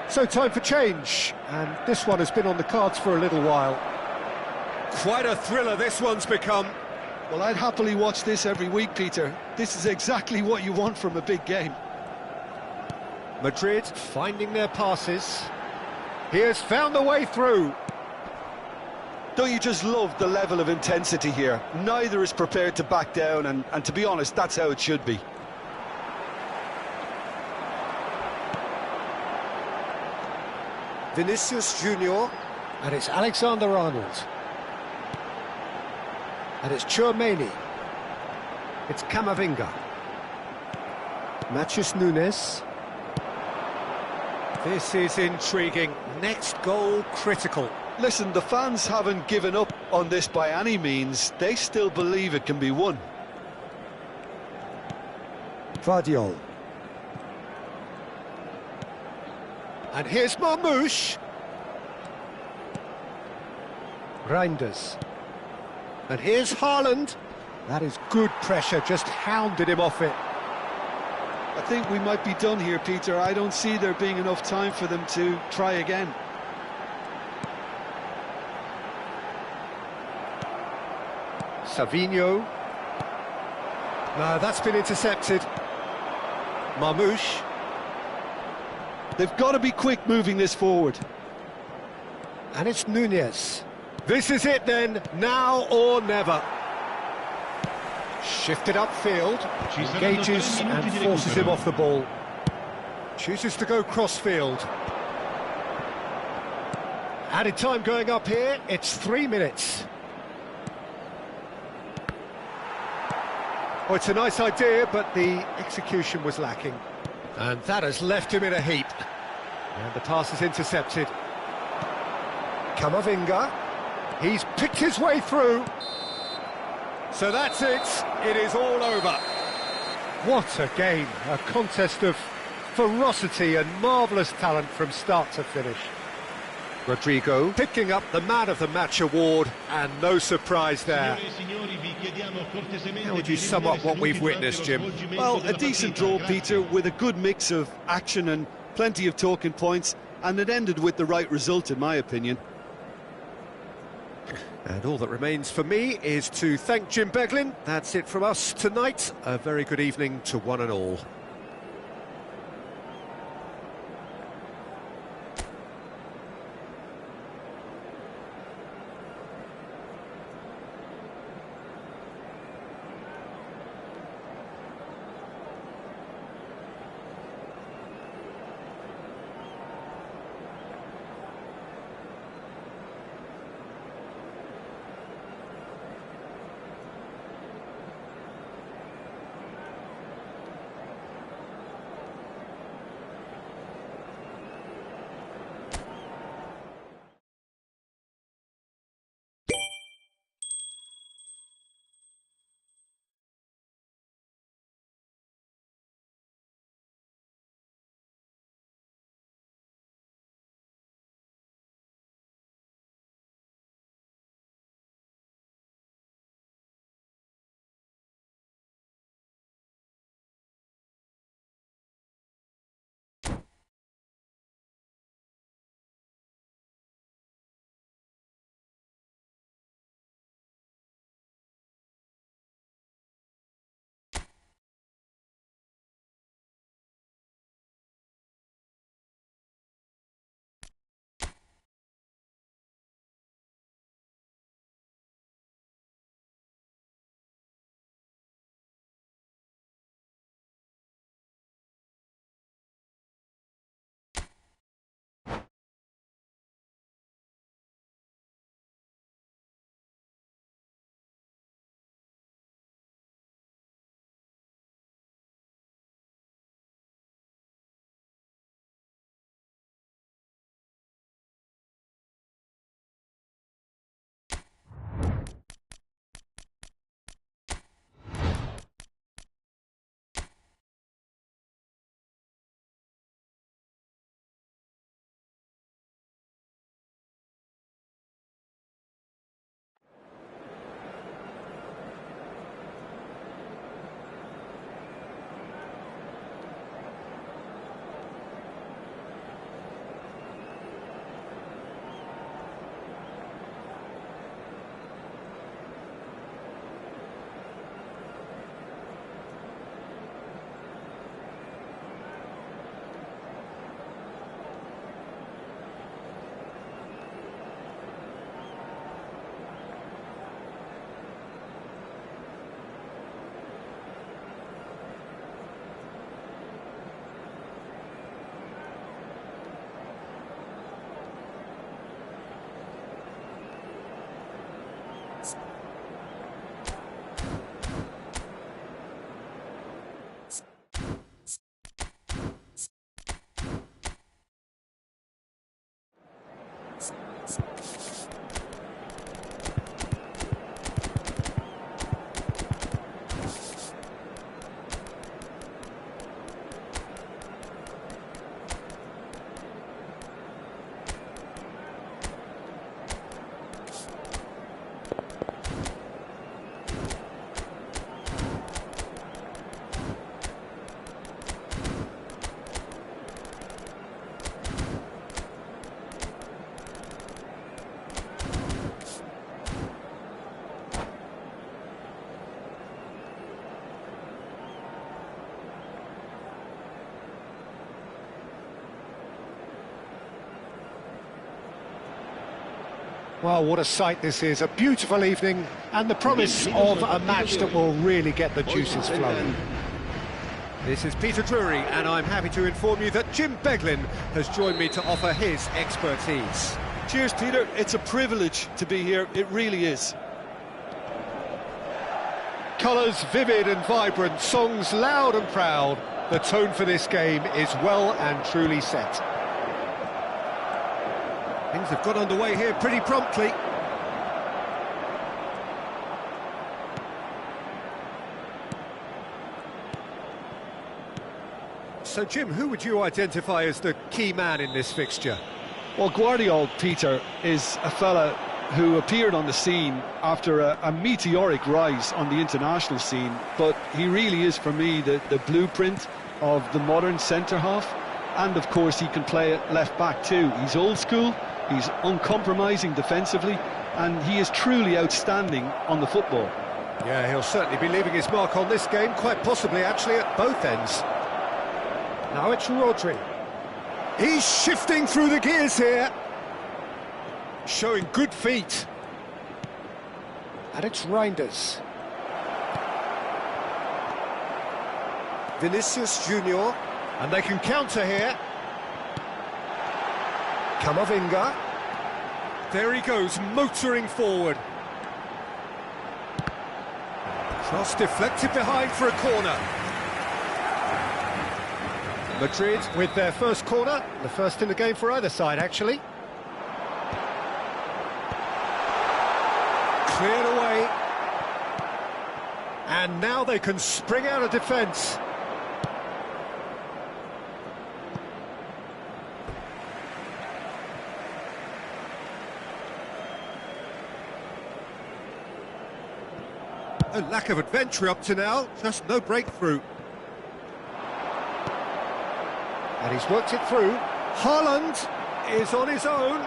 So time for change, and this one has been on the cards for a little while. Quite a thriller this one's become. Well, I'd happily watch this every week, Peter. This is exactly what you want from a big game. Madrid finding their passes. He has found the way through. Don't you just love the level of intensity here? Neither is prepared to back down, and to be honest, that's how it should be. Vinicius Junior, and it's Alexander-Arnold. And it's Chouameni. It's Camavinga. Matheus Nunes. This is intriguing. Next goal critical. Listen, the fans haven't given up on this by any means. They still believe it can be won. Vardiol. And here's Marmoush. Reinders. And here's Haaland. That is good pressure, just hounded him off it. I think we might be done here, Peter. I don't see there being enough time for them to try again. Savinho. No, that's been intercepted. Marmoush. They've got to be quick moving this forward. And it's Nunez. This is it then, now or never. Shifted upfield, engages and forces him off the ball. Chooses to go cross-field. Added time going up here, it's 3 minutes. Oh, it's a nice idea, but the execution was lacking. And that has left him in a heap. And the pass is intercepted. Camavinga, he's picked his way through. So that's it, it is all over. What a game, a contest of ferocity and marvellous talent from start to finish. Rodrigo picking up the Man of the Match award, and no surprise there. How would you sum up what we've witnessed, Jim? Well, a decent draw, Peter, with a good mix of action and plenty of talking points, and it ended with the right result, in my opinion. And all that remains for me is to thank Jim Beglin. That's it from us tonight. A very good evening to one and all. Well, what a sight this is, a beautiful evening, and the promise of a match that will really get the juices flowing. This is Peter Drury, and I'm happy to inform you that Jim Beglin has joined me to offer his expertise. Cheers, Peter. It's a privilege to be here. It really is. Colours vivid and vibrant, songs loud and proud. The tone for this game is well and truly set. Things have got underway here pretty promptly. So, Jim, who would you identify as the key man in this fixture? Well, Guardiola, Peter, is a fella who appeared on the scene after a meteoric rise on the international scene, but he really is, for me, the blueprint of the modern centre-half, and, of course, he can play at left-back too. He's old school, he's uncompromising defensively, and he is truly outstanding on the football. Yeah, he'll certainly be leaving his mark on this game, quite possibly, actually, at both ends. Now it's Rodri. He's shifting through the gears here. Showing good feet. And it's Reinders. Vinicius Junior. And they can counter here. Camavinga. There he goes, motoring forward. Cross deflected behind for a corner. Madrid with their first corner, the first in the game for either side, actually. Cleared away. And now they can spring out of defence. A lack of adventure up to now, just no breakthrough. And he's worked it through. Haaland is on his own.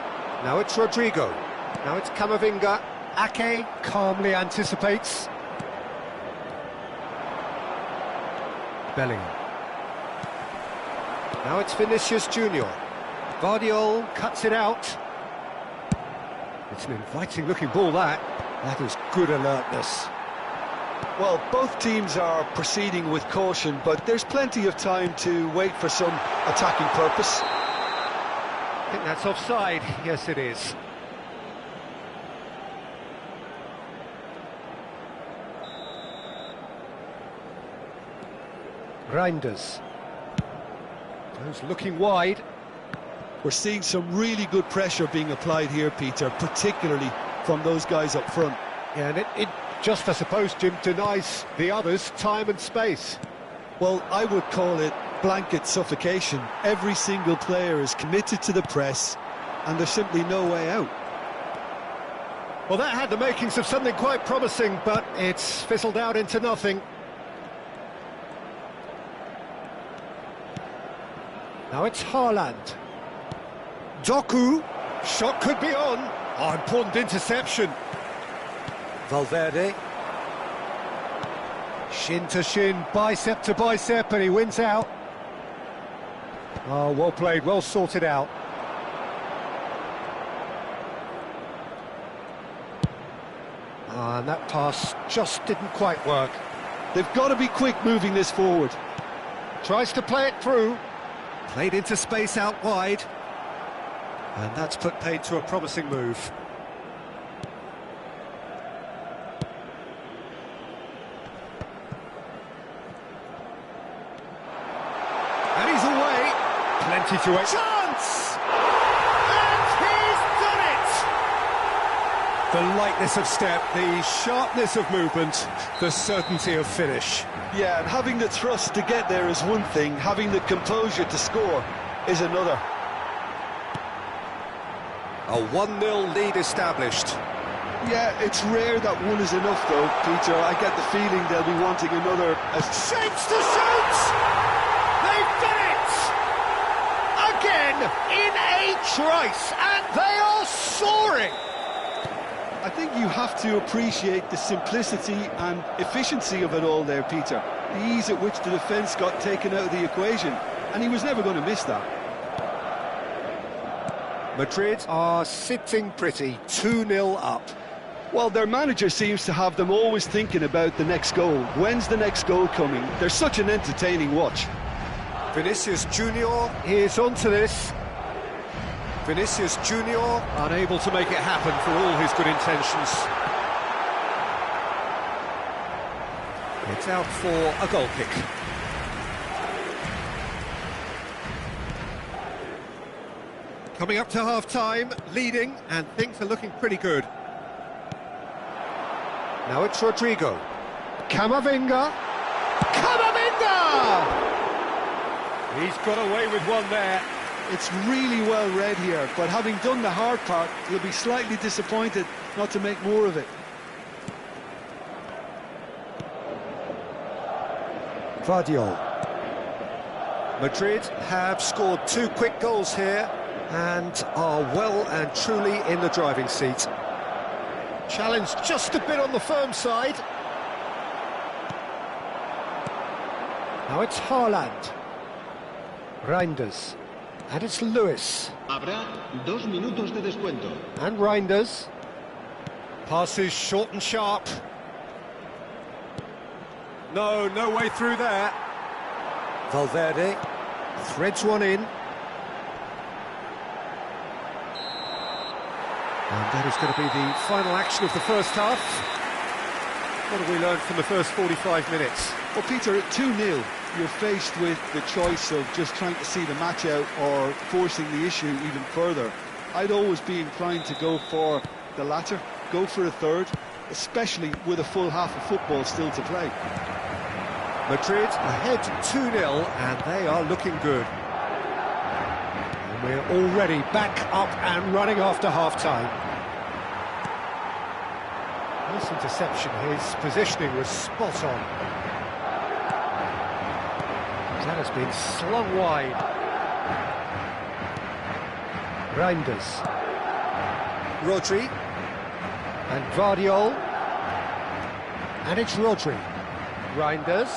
Now it's Rodrigo. Now it's Camavinga. Ake calmly anticipates. Bellingham. Now it's Vinicius Junior. Guardiola cuts it out. It's an inviting looking ball, that. That is good alertness. Well, both teams are proceeding with caution, but there's plenty of time to wait for some attacking purpose. I think that's offside. Yes, it is. Reinders. Those looking wide. We're seeing some really good pressure being applied here, Peter, particularly from those guys up front. Yeah, and it just, I suppose, Jim, denies the others time and space. Well, I would call it blanket suffocation. Every single player is committed to the press, and there's simply no way out. Well, that had the makings of something quite promising, but it's fizzled out into nothing. Now it's Haaland. Doku, shot could be on. Oh, important interception. Valverde. Shin to shin, bicep to bicep, and he wins out. Oh, well played, well sorted out. And that pass just didn't quite work. They've got to be quick moving this forward. Tries to play it through. Played into space out wide. And that's put paid to a promising move. And he's away. Plenty to it. Chance! And he's done it! The lightness of step, the sharpness of movement, the certainty of finish. Yeah, and having the thrust to get there is one thing, having the composure to score is another. A 1-0 lead established. Yeah, it's rare that one is enough, though, Peter. I get the feeling they'll be wanting another. Shapes to shoot! They've done it! Again, in a trice, and they are soaring! I think you have to appreciate the simplicity and efficiency of it all there, Peter. The ease at which the defence got taken out of the equation, and he was never going to miss that. Madrid are sitting pretty, 2-0 up. Well, their manager seems to have them always thinking about the next goal. When's the next goal coming? They're such an entertaining watch. Vinicius Junior is onto this. Vinicius Junior unable to make it happen for all his good intentions. It's out for a goal kick. Coming up to half-time, leading, and things are looking pretty good. Now it's Rodrigo. Camavinga. Camavinga! He's got away with one there. It's really well read here, but having done the hard part, he'll be slightly disappointed not to make more of it. Vardiol. Madrid have scored 2 quick goals here and are well and truly in the driving seat. Challenge just a bit on the firm side. Now it's Haaland. Reinders. And it's Lewis. Habrá 2 minutos de descuento. And Reinders. Passes short and sharp. No way through there. Valverde threads one in. And that is going to be the final action of the first half. What have we learned from the first 45 minutes? Well, Peter, at 2-0, you're faced with the choice of just trying to see the match out or forcing the issue even further. I'd always be inclined to go for the latter, go for a third, especially with a full half of football still to play. Madrid ahead 2-0, and they are looking good. And we're already back up and running after half-time. Nice interception, his positioning was spot on. That has been slung wide. Reinders. Rodri. And Vardiol. And it's Rodri. Reinders.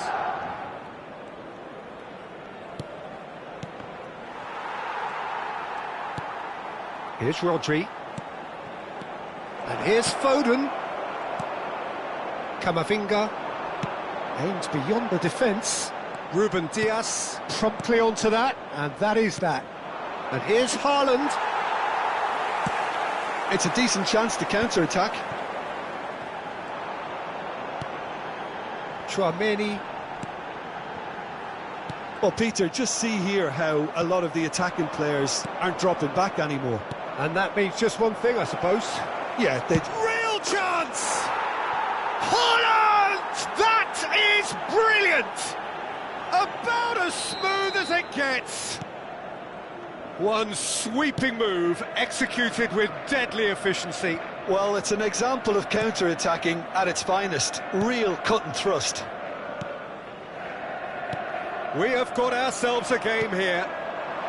Here's Rodri. And here's Foden. Camavinga. Aims beyond the defence. Ruben Dias promptly onto that, and that is that. And here's Haaland. It's a decent chance to counter-attack. Tchouaméni. Well, Peter, just see here how a lot of the attacking players aren't dropping back anymore. And that means just one thing, I suppose. Yeah, they... Real chance! Haaland! That is brilliant! About as smooth as it gets. One sweeping move executed with deadly efficiency. Well, it's an example of counter-attacking at its finest. Real cut and thrust. We have got ourselves a game here.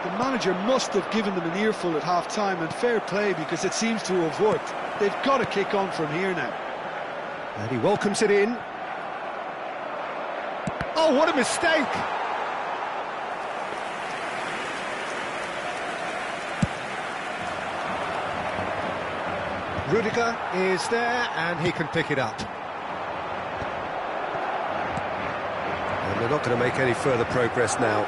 The manager must have given them an earful at half-time, and fair play because it seems to have worked. They've got to kick on from here now. And he welcomes it in. Oh, what a mistake! Rudiger is there, and he can pick it up. And they're not going to make any further progress now.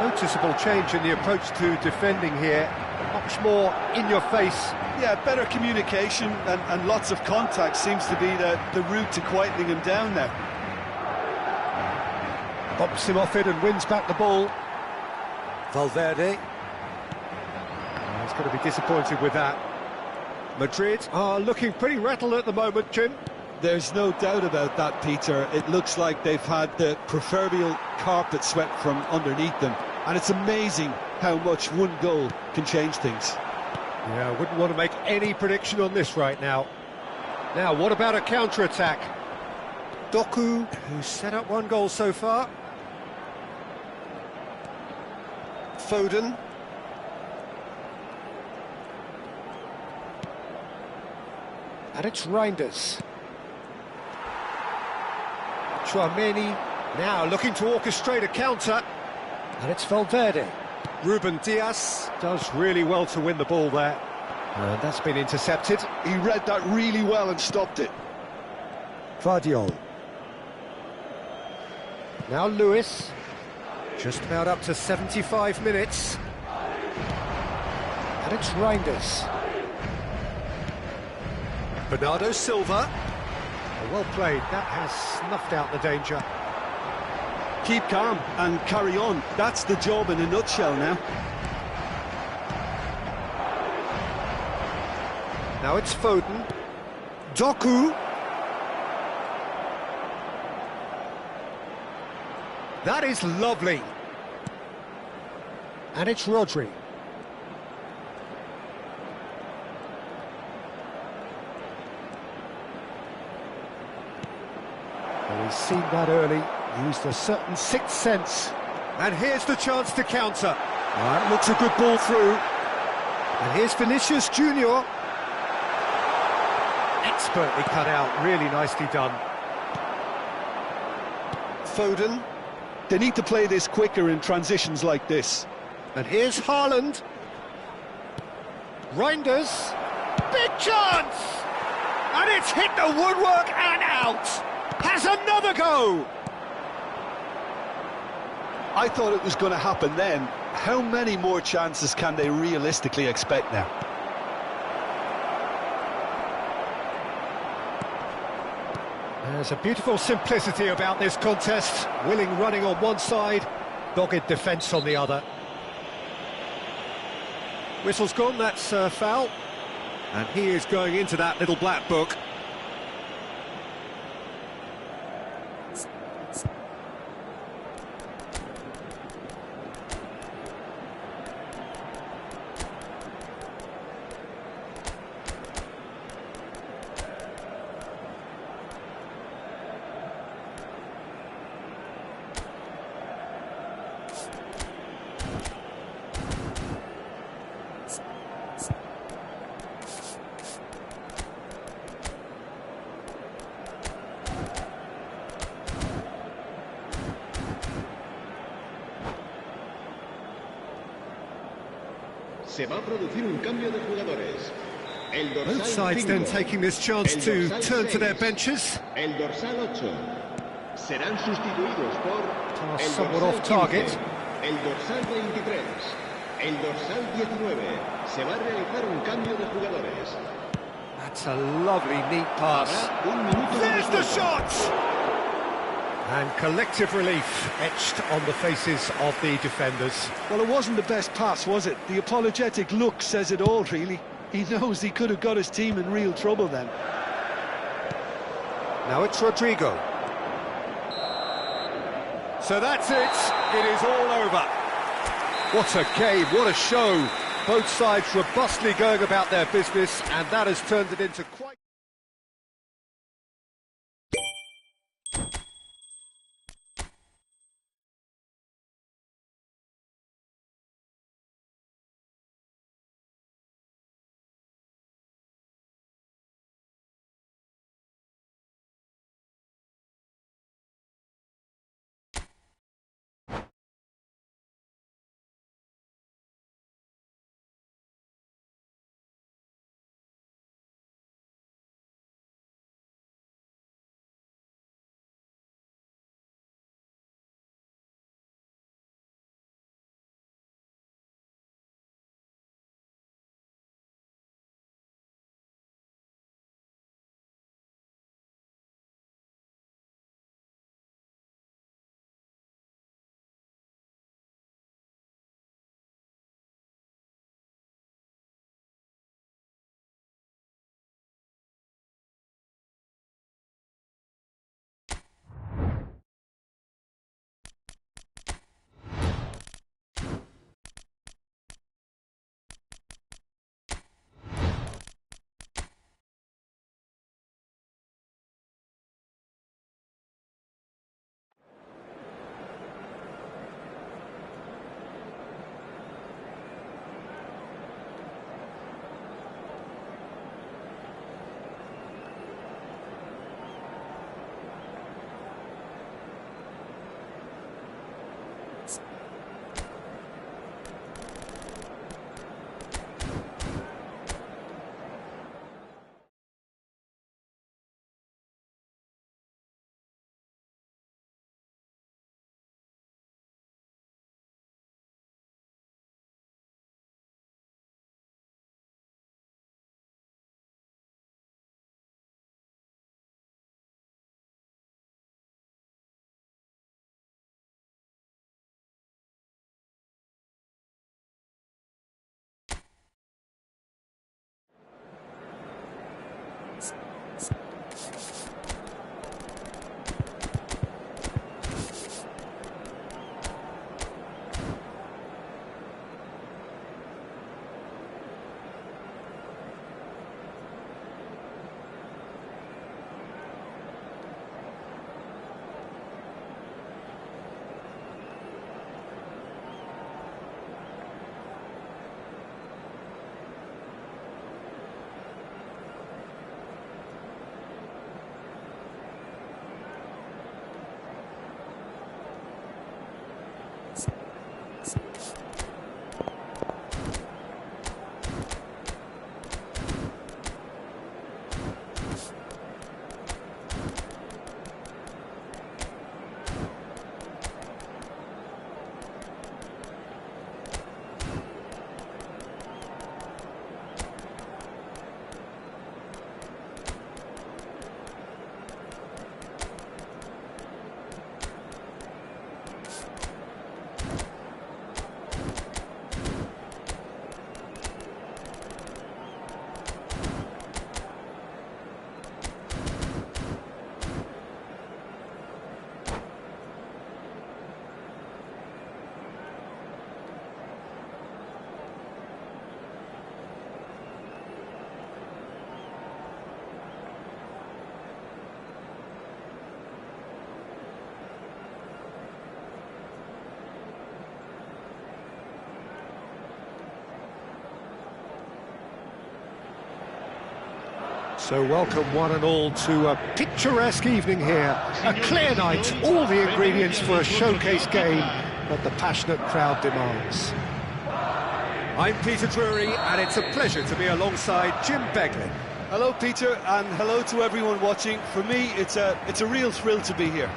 Noticeable change in the approach to defending here. Much more in your face. Yeah, better communication and lots of contact seems to be the route to quietening him down now. Bumps him off it and wins back the ball. Valverde. He's going to be disappointed with that. Madrid are looking pretty rattled at the moment, Jim. There's no doubt about that, Peter. It looks like they've had the proverbial carpet swept from underneath them. And it's amazing how much one goal can change things. Yeah, I wouldn't want to make any prediction on this right now. Now, what about a counter-attack? Doku, who's set up 1 goal so far. Foden. And it's Reinders. Tchouaméni now looking to orchestrate a counter. And it's Valverde. Ruben Dias does really well to win the ball there. And that's been intercepted. He read that really well and stopped it. Vardiol. Now Lewis. Just about up to 75 minutes. And it's Reinders. Bernardo Silva. Well played. That has snuffed out the danger. Keep calm and carry on. That's the job in a nutshell now. Now it's Foden. Doku. That is lovely. And it's Rodri. Well, he's seen that early, used a certain sixth sense. And here's the chance to counter. That looks a good ball through. And here's Vinicius Junior. Expertly cut out, really nicely done. Foden. They need to play this quicker in transitions like this. And here's Haaland. Reinders. Big chance! And it's hit the woodwork and out! Has another go! I thought it was going to happen then. How many more chances can they realistically expect now? There's a beautiful simplicity about this contest. Willing running on one side, dogged defence on the other. Whistle's gone, that's a foul. And he is going into that little black book. Se va a producir un cambio de jugadores. Both sides then taking this chance to turn to their benches. El dorsal 8. Serán sustituidos por el Somewhat dorsal off target. 15, el dorsal 23, el dorsal 19. Se va a realizar un cambio de jugadores. That's a lovely, neat pass. Habrá un minuto de There's the descanso. shot! And collective relief etched on the faces of the defenders. Well, it wasn't the best pass, was it? The apologetic look says it all, really. He knows he could have got his team in real trouble then. Now it's Rodrigo. So that's it. It is all over. What a game, what a show. Both sides robustly going about their business, and that has turned it into quite... So welcome one and all to a picturesque evening here. A clear night, all the ingredients for a showcase game that the passionate crowd demands. I'm Peter Drury, and it's a pleasure to be alongside Jim Beglin. Hello, Peter, and hello to everyone watching. For me, it's a real thrill to be here.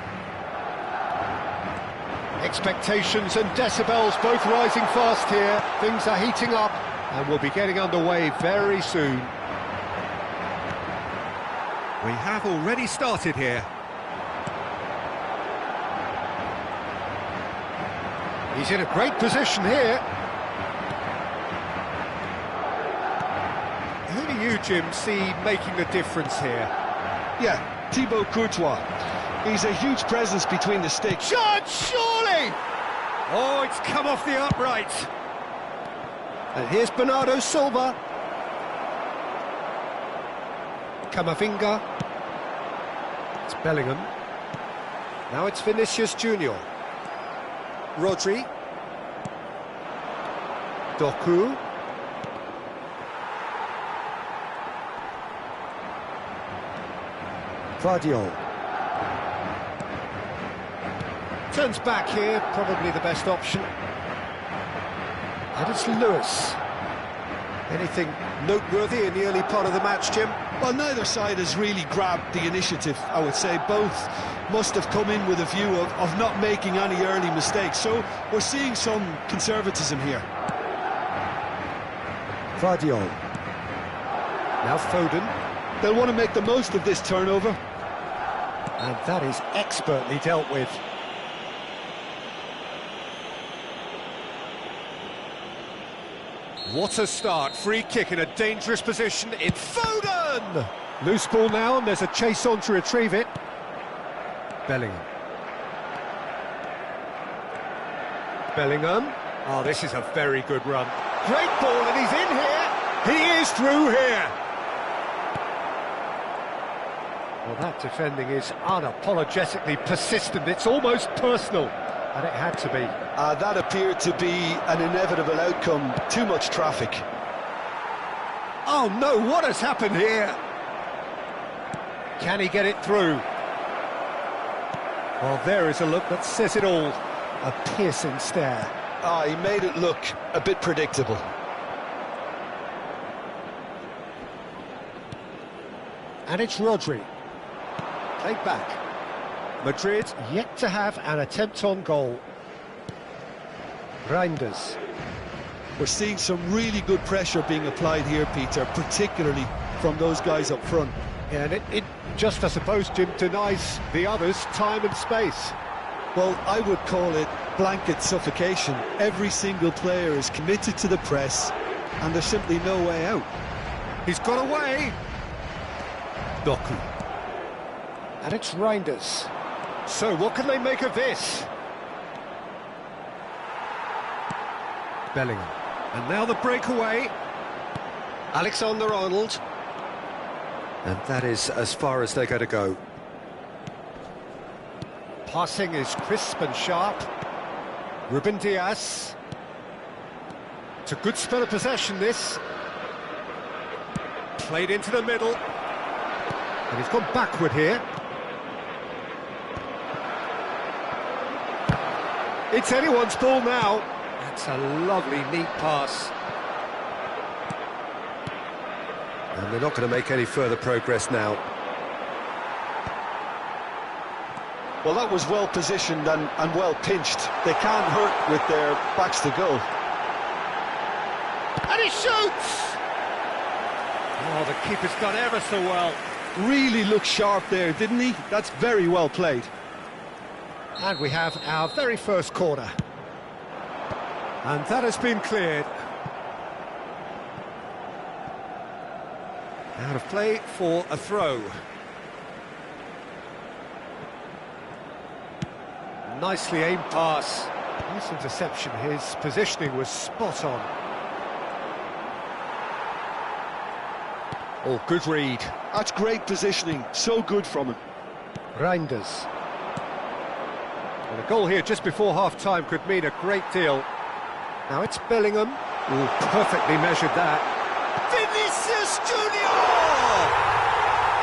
Expectations and decibels both rising fast here. Things are heating up, and we'll be getting underway very soon. We have already started here. He's in a great position here. Who do you, Jim, see making the difference here? Yeah, Thibaut Courtois. He's a huge presence between the sticks. Shot, surely! Oh, it's come off the upright. And here's Bernardo Silva. Camavinga. It's Bellingham. Now it's Vinicius Junior. Rodri. Doku. Vardiol. Turns back here, probably the best option. And it's Lewis. Anything noteworthy in the early part of the match, Jim? Well, neither side has really grabbed the initiative, I would say. Both must have come in with a view of not making any early mistakes. So we're seeing some conservatism here. Vardiol. Now Foden. They'll want to make the most of this turnover. And that is expertly dealt with. What a start. Free kick in a dangerous position. It's Foden! Loose ball now, and there's a chase on to retrieve it. Bellingham. Bellingham. Oh, this is a very good run. Great ball, and he's in here. He is through here. Well, that defending is unapologetically persistent. It's almost personal, and it had to be. That appeared to be an inevitable outcome. Too much traffic. Oh no, what has happened here? Can he get it through? Well, there is a look that says it all. A piercing stare. He made it look a bit predictable. And it's Rodri. Played back. Madrid yet to have an attempt on goal. Reinders. We're seeing some really good pressure being applied here, Peter, particularly from those guys up front. Yeah, and it just, I suppose, Jim, denies the others time and space. Well, I would call it blanket suffocation. Every single player is committed to the press, and there's simply no way out. He's got away. Doku. And it's Reinders. So what can they make of this? Bellingham. And now the breakaway. Alexander-Arnold. And that is as far as they're going to go. Passing is crisp and sharp. Ruben Diaz. It's a good spell of possession, this. Played into the middle. And he's gone backward here. It's anyone's ball now. That's a lovely, neat pass. And they're not going to make any further progress now. Well, that was well positioned and well pinched. They can't hurt with their backs to goal. And he shoots! Oh, the keeper's done ever so well. Really looked sharp there, didn't he? That's very well played. And we have our very first corner. And that has been cleared. Out of play for a throw. Nicely aimed pass. Nice interception. His positioning was spot on. Oh, good read. That's great positioning. So good from him. Reinders. And a goal here just before half-time could mean a great deal. Now it's Bellingham. Oh, perfectly measured that. Vinicius Junior!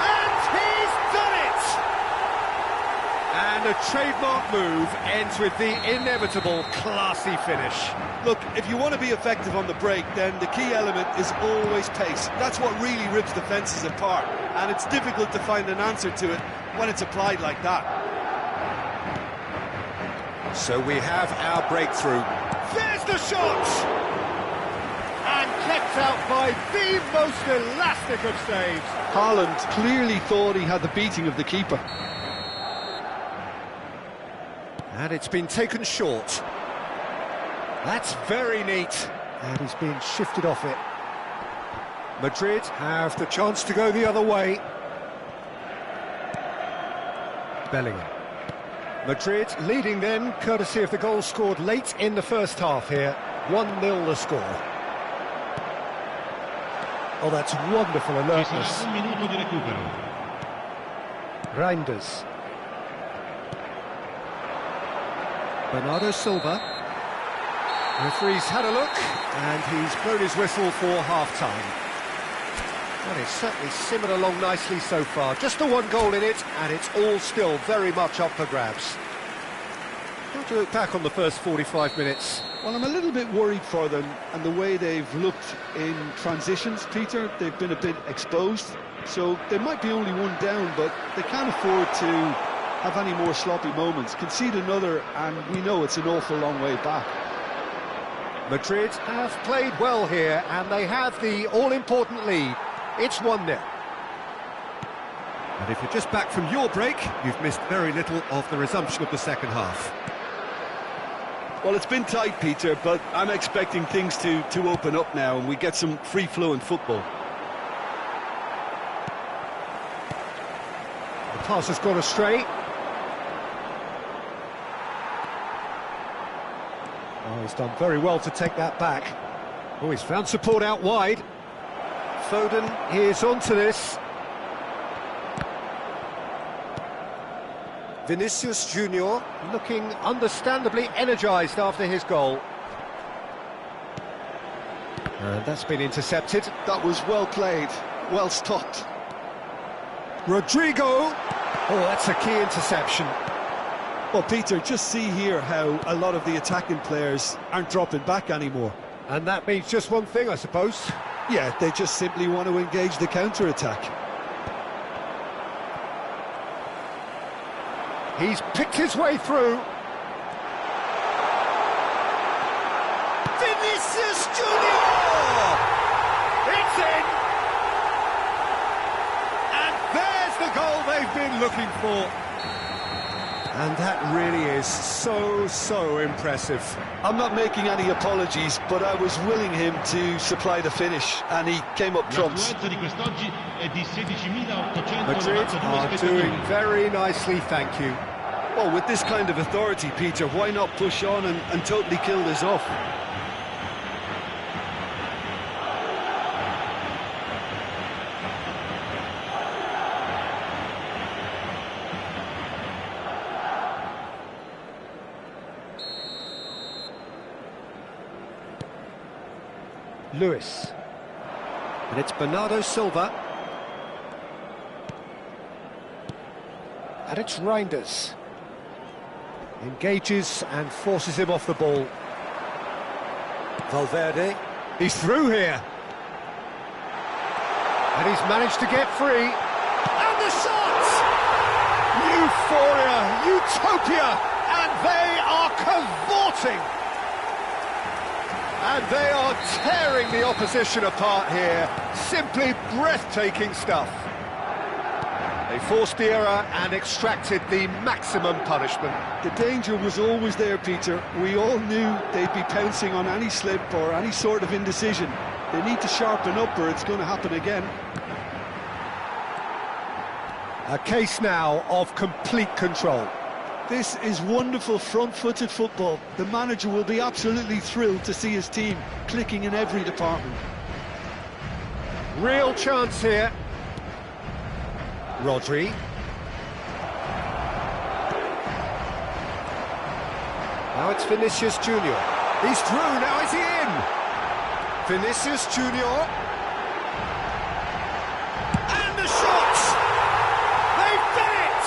And he's done it! And a trademark move ends with the inevitable classy finish. Look, if you want to be effective on the break, then the key element is always pace. That's what really rips defences apart, and it's difficult to find an answer to it when it's applied like that. So we have our breakthrough. There's the shot! And kept out by the most elastic of saves. Haaland clearly thought he had the beating of the keeper. And it's been taken short. That's very neat. And he's been shifted off it. Madrid have the chance to go the other way. Bellingham. Madrid leading then, courtesy of the goal scored late in the first half here. 1-0 the score. Oh, that's wonderful alertness. Reinders. Bernardo Silva. The referee's had a look, and he's blown his whistle for half-time. Well, it's certainly simmered along nicely so far. Just the one goal in it, and it's all still very much up for grabs. How do you look back on the first 45 minutes? Well, I'm a little bit worried for them and the way they've looked in transitions, Peter. They've been a bit exposed, so they might be only one down, but they can't afford to have any more sloppy moments. Concede another, and we know it's an awful long way back. Madrid have played well here, and they have the all-important lead. It's 1-0. And if you're just back from your break, you've missed very little of the resumption of the second half. Well, it's been tight, Peter, but I'm expecting things to open up now and we get some free-flowing football. The pass has gone astray. Oh, he's done very well to take that back. Oh, he's found support out wide. Foden is onto this. Vinicius Junior looking understandably energised after his goal. And that's been intercepted. That was well played, well stopped. Rodrigo! Oh, that's a key interception. Well, Peter, just see here how a lot of the attacking players aren't dropping back anymore. And that means just one thing, I suppose. Yeah, they just simply want to engage the counter-attack. He's picked his way through. Vinicius Junior! It's in! And there's the goal they've been looking for. And that really is so impressive. I'm not making any apologies, but I was willing him to supply the finish, and he came up trumps. Madrid are doing very nicely, thank you. Well, with this kind of authority, Peter, why not push on and totally kill this off? Lewis. And it's Bernardo Silva. And it's Reinders. Engages and forces him off the ball. Valverde. He's through here. And he's managed to get free. And the shot! Euphoria, utopia, and they are cavorting. And they are tearing the opposition apart here. Simply breathtaking stuff. They forced the error and extracted the maximum punishment. The danger was always there, Peter. We all knew they'd be pouncing on any slip or any sort of indecision. They need to sharpen up or it's going to happen again. A case now of complete control. This is wonderful front-footed football. The manager will be absolutely thrilled to see his team clicking in every department. Real chance here. Rodri. Now it's Vinicius Junior. He's through, now is he in? Vinicius Junior. And the shot! They've done it!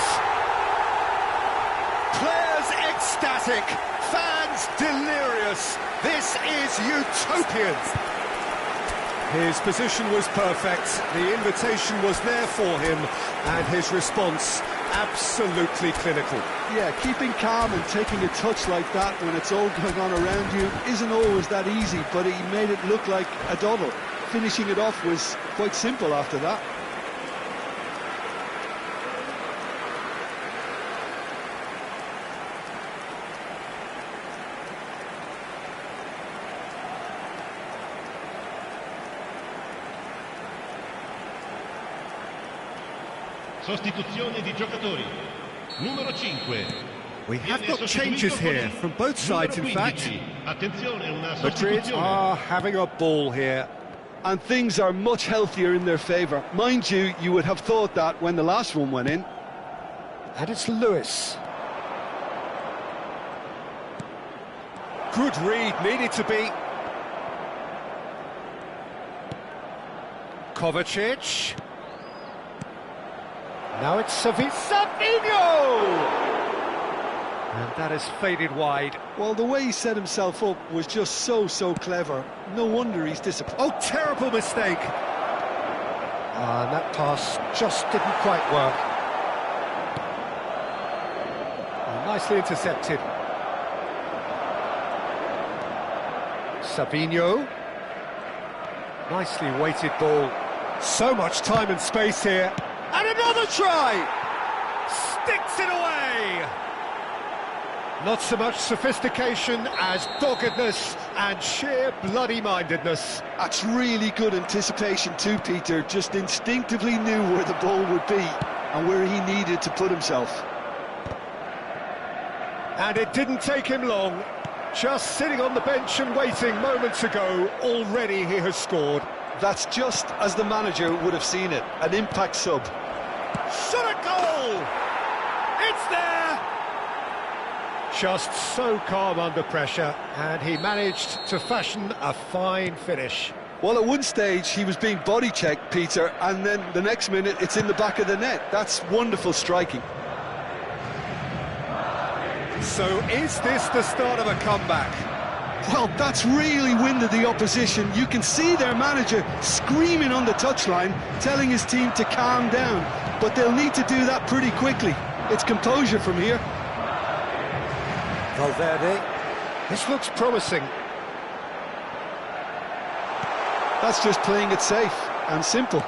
Players ecstatic, fans delirious. This is utopian. His position was perfect, the invitation was there for him, and his response absolutely clinical. Yeah, keeping calm and taking a touch like that when it's all going on around you isn't always that easy, but he made it look like a doddle. Finishing it off was quite simple after that. Sostituzione di giocatori. Numero 5. We have got changes here from both sides, in fact. Madrid are having a ball here. And things are much healthier in their favour. Mind you, you would have thought that when the last one went in. And it's Lewis. Good read, needed to be. Kovacic. Now it's Savinho! And that has faded wide. Well, the way he set himself up was just so clever. No wonder he's disappointed. Oh, terrible mistake! And that pass just didn't quite work. Oh, nicely intercepted. Savinho. Nicely weighted ball. So much time and space here. And another try! Sticks it away! Not so much sophistication as doggedness and sheer bloody-mindedness. That's really good anticipation too, Peter. Just instinctively knew where the ball would be and where he needed to put himself. And it didn't take him long. Just sitting on the bench and waiting moments ago, already he has scored. That's just as the manager would have seen it, an impact sub. Shot a goal! It's there! Just so calm under pressure, and he managed to fashion a fine finish. Well, at one stage he was being body-checked, Peter, and then the next minute it's in the back of the net. That's wonderful striking. So is this the start of a comeback? Well, that's really winded the opposition. You can see their manager screaming on the touchline, telling his team to calm down. But they'll need to do that pretty quickly. It's composure from here. Valverde. This looks promising. That's just playing it safe and simple.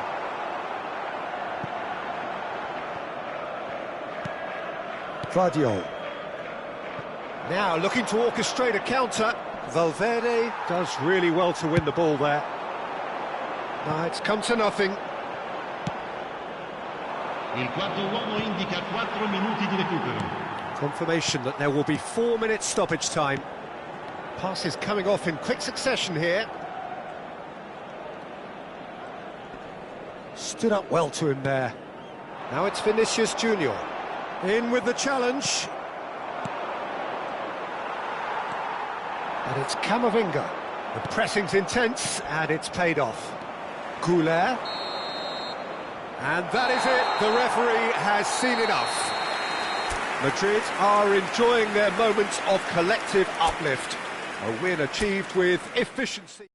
Guardiola. Now looking to orchestrate a counter. Valverde does really well to win the ball there. No, it's come to nothing. Il quarto uomo indica 4 minuti di recupero. Confirmation that there will be 4 minutes stoppage time. Passes coming off in quick succession here. Stood up well to him there. Now it's Vinicius Junior. In with the challenge. And it's Camavinga. The pressing's intense, and it's paid off. Goulet. And that is it. The referee has seen enough. Madrid are enjoying their moments of collective uplift. A win achieved with efficiency.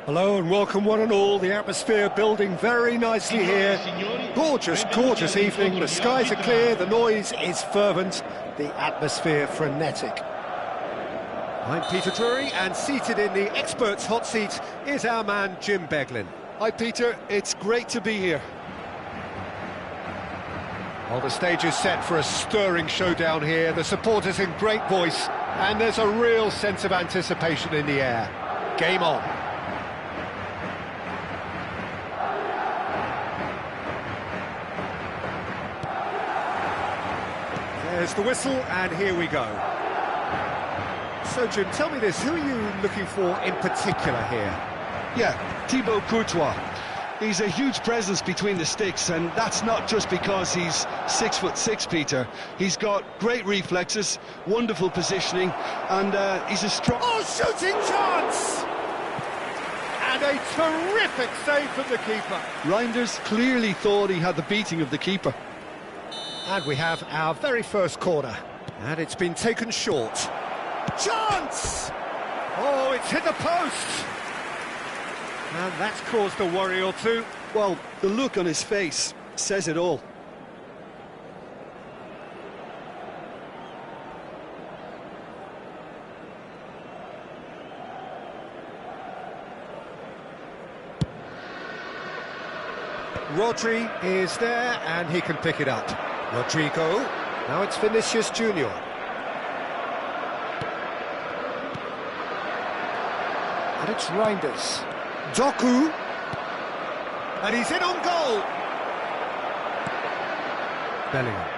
Hello and welcome one and all. The atmosphere building very nicely here. Gorgeous, gorgeous evening. The skies are clear, the noise is fervent, the atmosphere frenetic. I'm Peter Drury, and seated in the experts' hot seat is our man Jim Beglin. Hi Peter, it's great to be here. Well, the stage is set for a stirring showdown here. The supporters in great voice, and there's a real sense of anticipation in the air. Game on. There's the whistle, and here we go. So, Jim, tell me this, who are you looking for in particular here? Yeah, Thibaut Courtois. He's a huge presence between the sticks, and that's not just because he's 6'6", Peter. He's got great reflexes, wonderful positioning, and he's a strong... Oh, shooting chance! And a terrific save from the keeper. Reinders clearly thought he had the beating of the keeper. And we have our very first corner. And it's been taken short. Chance! Oh, it's hit the post! And that's caused a worry or two. Well, the look on his face says it all. Rodri is there, and he can pick it up. Rodrigo. Now it's Vinicius Junior. And it's Reinders. Doku. And he's in on goal. Bellingham.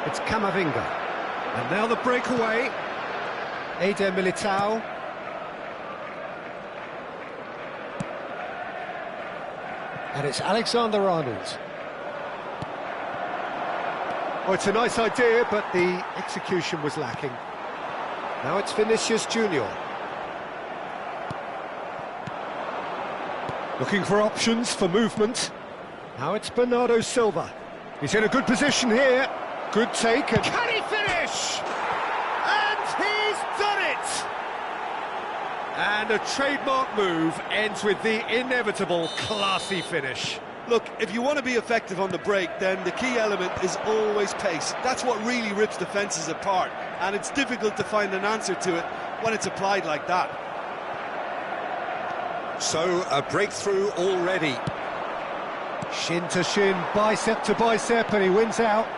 It's Camavinga. And now the breakaway. Eder Militao. And it's Alexander-Arnold. Oh, it's a nice idea, but the execution was lacking. Now it's Vinicius Junior. Looking for options for movement. Now it's Bernardo Silva. He's in a good position here. Good take, and can he finish? And he's done it! And a trademark move ends with the inevitable classy finish. Look, if you want to be effective on the break, then the key element is always pace. That's what really rips defences apart, and it's difficult to find an answer to it when it's applied like that. So, a breakthrough already. Shin to shin, bicep to bicep, and he wins out.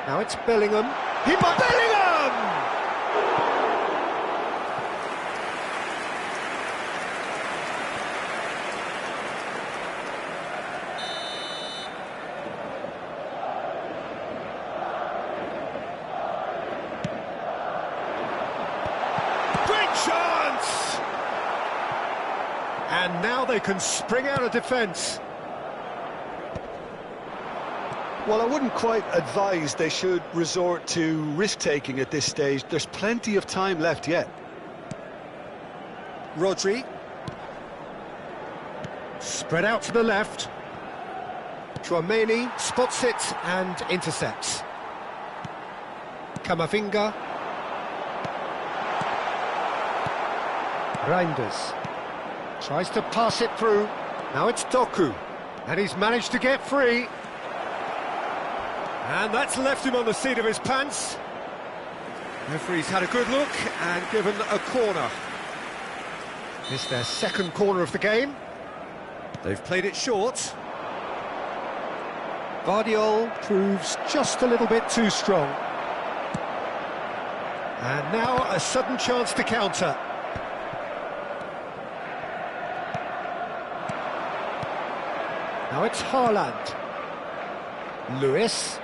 Now it's Bellingham. Bellingham! Chance! And now they can spring out of defence. Well, I wouldn't quite advise they should resort to risk-taking at this stage. There's plenty of time left yet. Rodri. Spread out to the left. Chouameni spots it and intercepts. Camavinga. Reinders tries to pass it through. Now it's Doku, and he's managed to get free. And that's left him on the seat of his pants. Referee's had a good look and given a corner. It's their second corner of the game. They've played it short. Vardiol proves just a little bit too strong. And now a sudden chance to counter. Now it's Haaland. Lewis.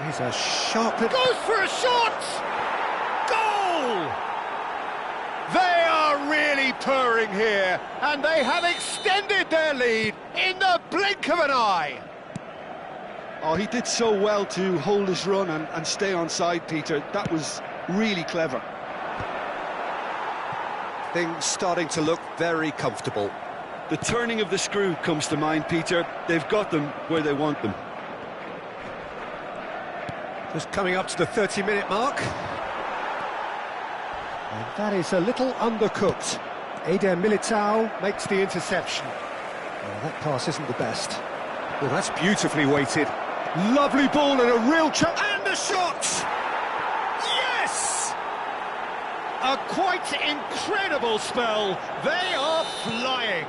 He's a sharp... Goes for a shot! Goal! They are really purring here, and they have extended their lead in the blink of an eye. Oh, he did so well to hold his run and stay on side, Peter. That was really clever. Things starting to look very comfortable. The turning of the screw comes to mind, Peter. They've got them where they want them. Just coming up to the 30-minute mark. And that is a little undercooked. Eder Militao makes the interception. Oh, that pass isn't the best. Well, that's beautifully weighted. Lovely ball and a real chance. And the shot! Yes! A quite incredible spell. They are flying.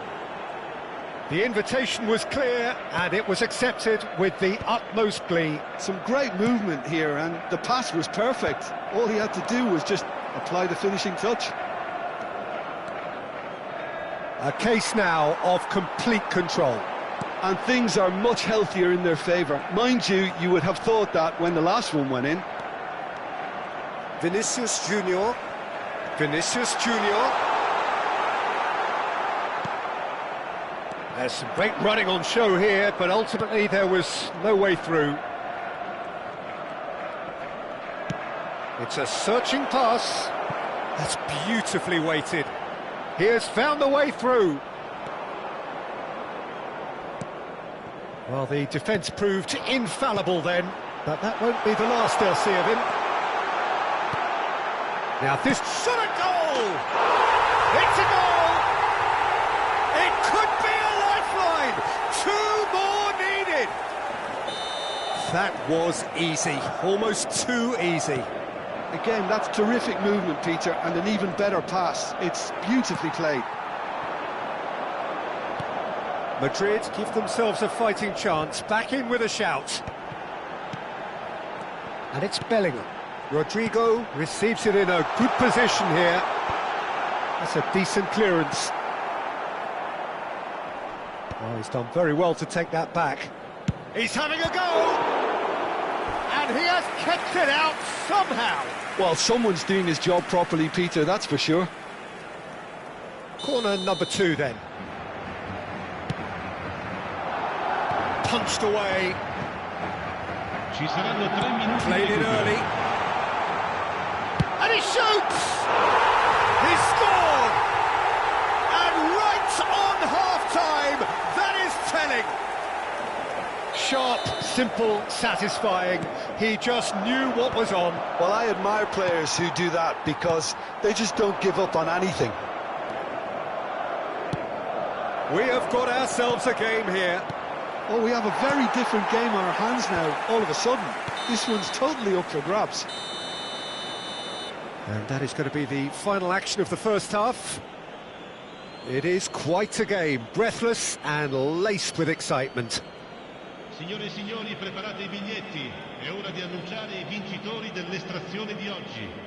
The invitation was clear, and it was accepted with the utmost glee. Some great movement here, and the pass was perfect. All he had to do was just apply the finishing touch. A case now of complete control. And things are much healthier in their favour. Mind you, you would have thought that when the last one went in. Vinicius Junior. Vinicius Junior. There's some great running on show here, but ultimately there was no way through. It's a searching pass. That's beautifully weighted. He has found the way through. Well, the defence proved infallible then, but that won't be the last they'll see of him. Now this shot a goal! It's a goal! It could be a lifeline! 2 more needed! That was easy, almost too easy. Again, that's terrific movement, Peter, and an even better pass. It's beautifully played. Madrid give themselves a fighting chance, back in with a shout. And it's Bellingham. Rodrigo receives it in a good position here. That's a decent clearance. Oh, he's done very well to take that back. He's having a go! And he has kept it out somehow. Well, someone's doing his job properly, Peter, that's for sure. Corner number 2 then. Punched away. Played it early. And he shoots! He's scored! And right on half-time, that is telling. Sharp, simple, satisfying. He just knew what was on. Well, I admire players who do that because they just don't give up on anything. We have got ourselves a game here. Oh, we have a very different game on our hands now, all of a sudden. This one's totally up for grabs. And that is going to be the final action of the first half. It is quite a game, breathless and laced with excitement. Signore e signori, preparate I biglietti. È ora di annunciare I vincitori dell'estrazione di oggi.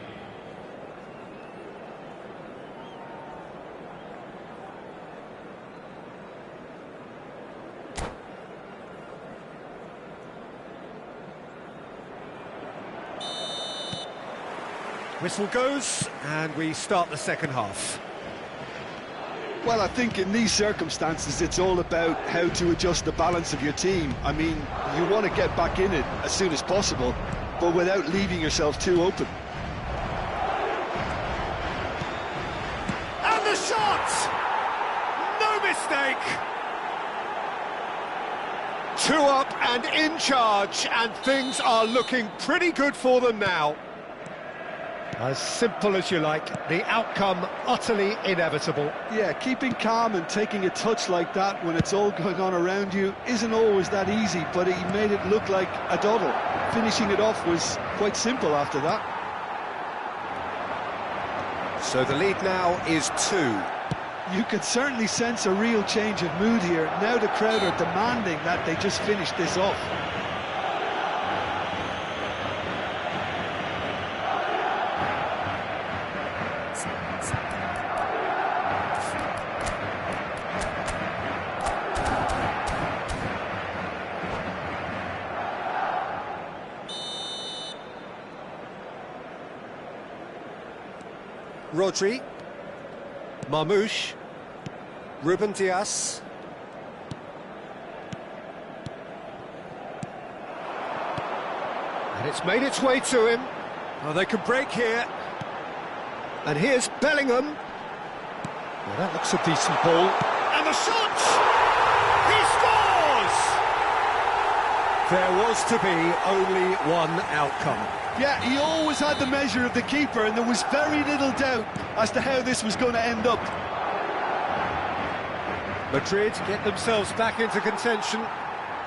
Whistle goes, and we start the second half. Well, I think in these circumstances, it's all about how to adjust the balance of your team. I mean, you want to get back in it as soon as possible, but without leaving yourself too open. And the shot! No mistake! 2 up and in charge, and things are looking pretty good for them now. As simple as you like, the outcome utterly inevitable. Yeah, keeping calm and taking a touch like that when it's all going on around you isn't always that easy, but he made it look like a doddle. Finishing it off was quite simple after that. So the lead now is 2. You could certainly sense a real change of mood here. Now the crowd are demanding that they just finish this off. Rodri, Marmoush, Ruben Dias. And it's made its way to him. Oh, they can break here. And here's Bellingham. Well, that looks a decent ball. And the shot! He scores! There was to be only one outcome. Yeah, he always had the measure of the keeper, and there was very little doubt as to how this was going to end up. Madrid get themselves back into contention.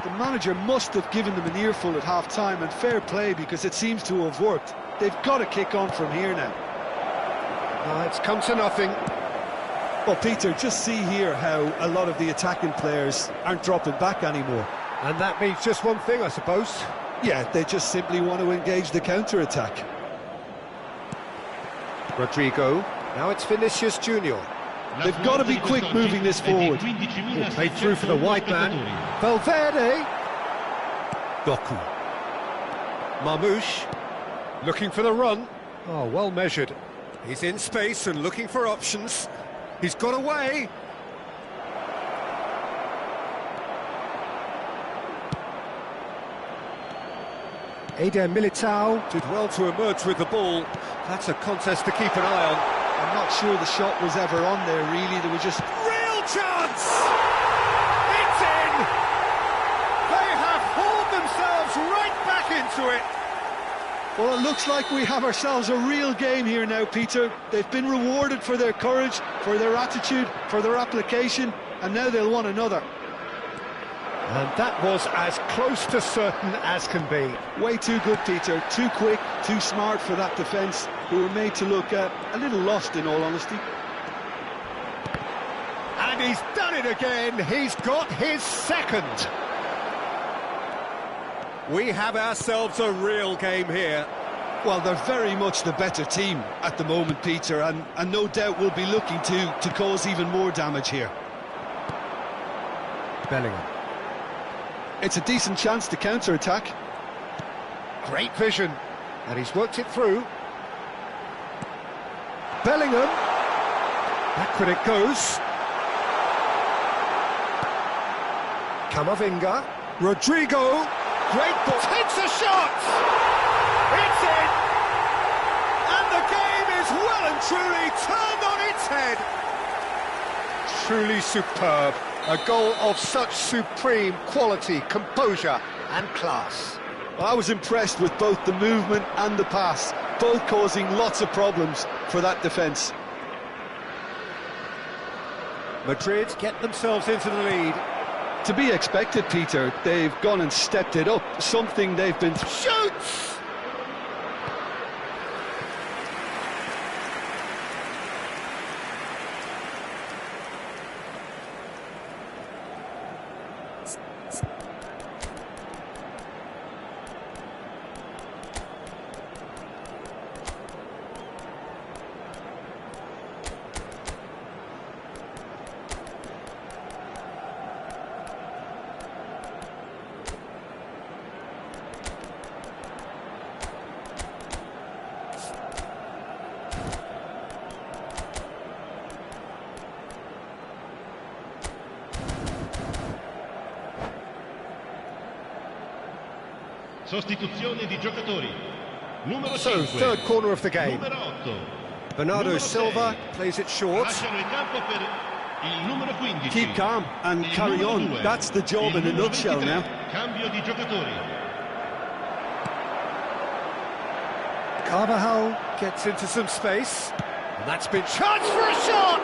The manager must have given them an earful at half-time, and fair play, because it seems to have worked. They've got to kick on from here now. It's come to nothing. Well, Peter, just see here how a lot of the attacking players aren't dropping back anymore. And that means just one thing, I suppose. Yeah, they just simply want to engage the counter-attack. Rodrigo, now it's Vinicius Junior. They've got to be quick moving this forward. Played through for the wide man. Valverde. Doku. Marmouche, looking for the run. Oh, well measured. He's in space and looking for options. He's got away. Eder Militao did well to emerge with the ball. That's a contest to keep an eye on. I'm not sure the shot was ever on there, really. There was just... Real chance! It's in! They have hauled themselves right back into it. Well, it looks like we have ourselves a real game here now, Peter. They've been rewarded for their courage, for their attitude, for their application, and now they'll want another. And that was as close to certain as can be. Way too good, Peter. Too quick, too smart for that defence, who were made to look a little lost, in all honesty. And he's done it again. He's got his second. We have ourselves a real game here. Well, they're very much the better team at the moment, Peter, and no doubt will be looking to cause even more damage here. Bellingham. It's a decent chance to counter-attack. Great vision, and he's worked it through. Bellingham. Backward it goes. Camavinga. Rodrigo. Great ball. Takes a shot! It's in! And the game is well and truly turned on its head. Truly superb. A goal of such supreme quality, composure and class. Well, I was impressed with both the movement and the pass, both causing lots of problems for that defence. Madrid get themselves into the lead. To be expected, Peter. They've gone and stepped it up, something they've been... Shoots! Sostituzione di giocatori. Numero So, 5. third corner of the game. Numero 8. Bernardo Numero Silva 6. plays it short. Lasciano il campo per il numero 15. Keep calm and Il carry numero on. 2. That's the job Il in a numero nutshell 23. now. Cambio di giocatori. Carvajal gets into some space. And that's been chance for a shot!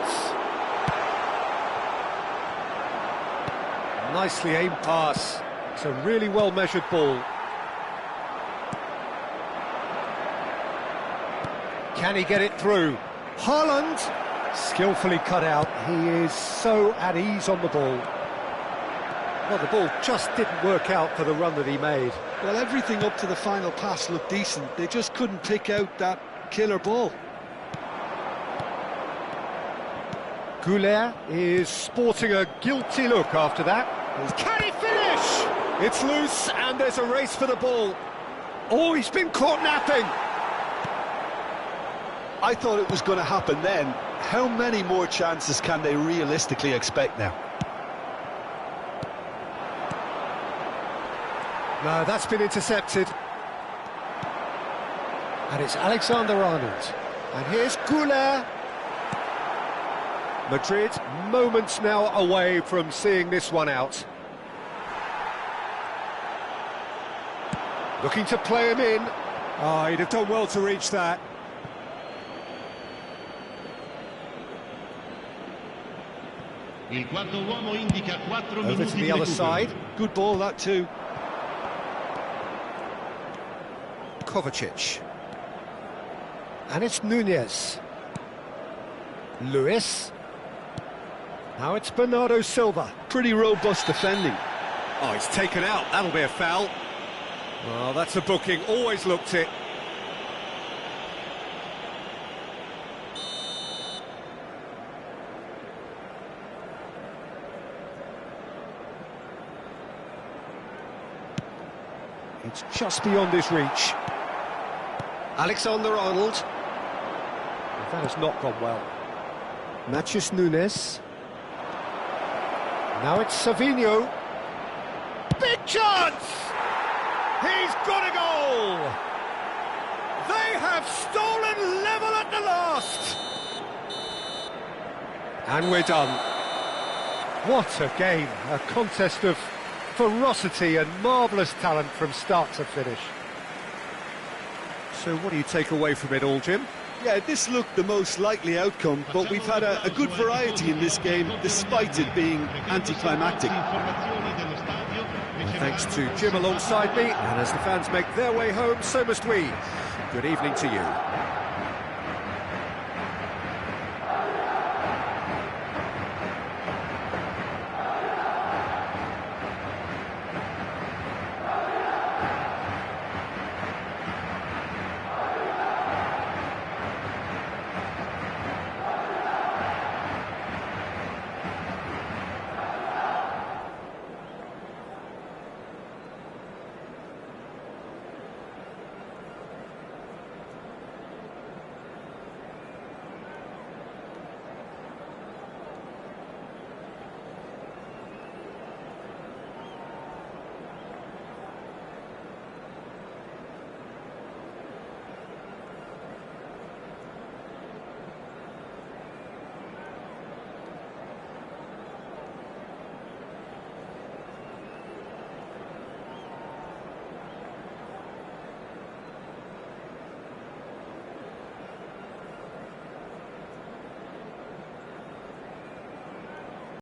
Nicely aimed pass. It's a really well-measured ball. Can he get it through? Haaland, skillfully cut out. He is so at ease on the ball. Well, the ball just didn't work out for the run that he made. Well, everything up to the final pass looked decent. They just couldn't pick out that killer ball. Goulet is sporting a guilty look after that. Can he finish? It's loose and there's a race for the ball. Oh, he's been caught napping. I thought it was going to happen then. How many more chances can they realistically expect now? No, that's been intercepted. And it's Alexander-Arnold. And here's Goulet. Madrid, moments now away from seeing this one out. Looking to play him in. Oh, he'd have done well to reach that. Il quarto uomo indica 4 Over minuti to di the other recupero. side. Good ball, that too. Kovacic. And it's Nunez. Lewis. Now it's Bernardo Silva. Pretty robust defending. Oh, it's taken out. That'll be a foul. Well, that's a booking. Always looked it. It's just beyond his reach. Alexander-Arnold. That has not gone well. Matheus Nunes. Now it's Savinho. Big chance! He's got a goal! They have stolen level at the last! And we're done. What a game, a contest of ferocity and marvellous talent from start to finish. So what do you take away from it all, Jim? Yeah, this looked the most likely outcome, but we've had a good variety in this game, despite it being anticlimactic. Thanks to Jim alongside me, and as the fans make their way home, so must we. Good evening to you.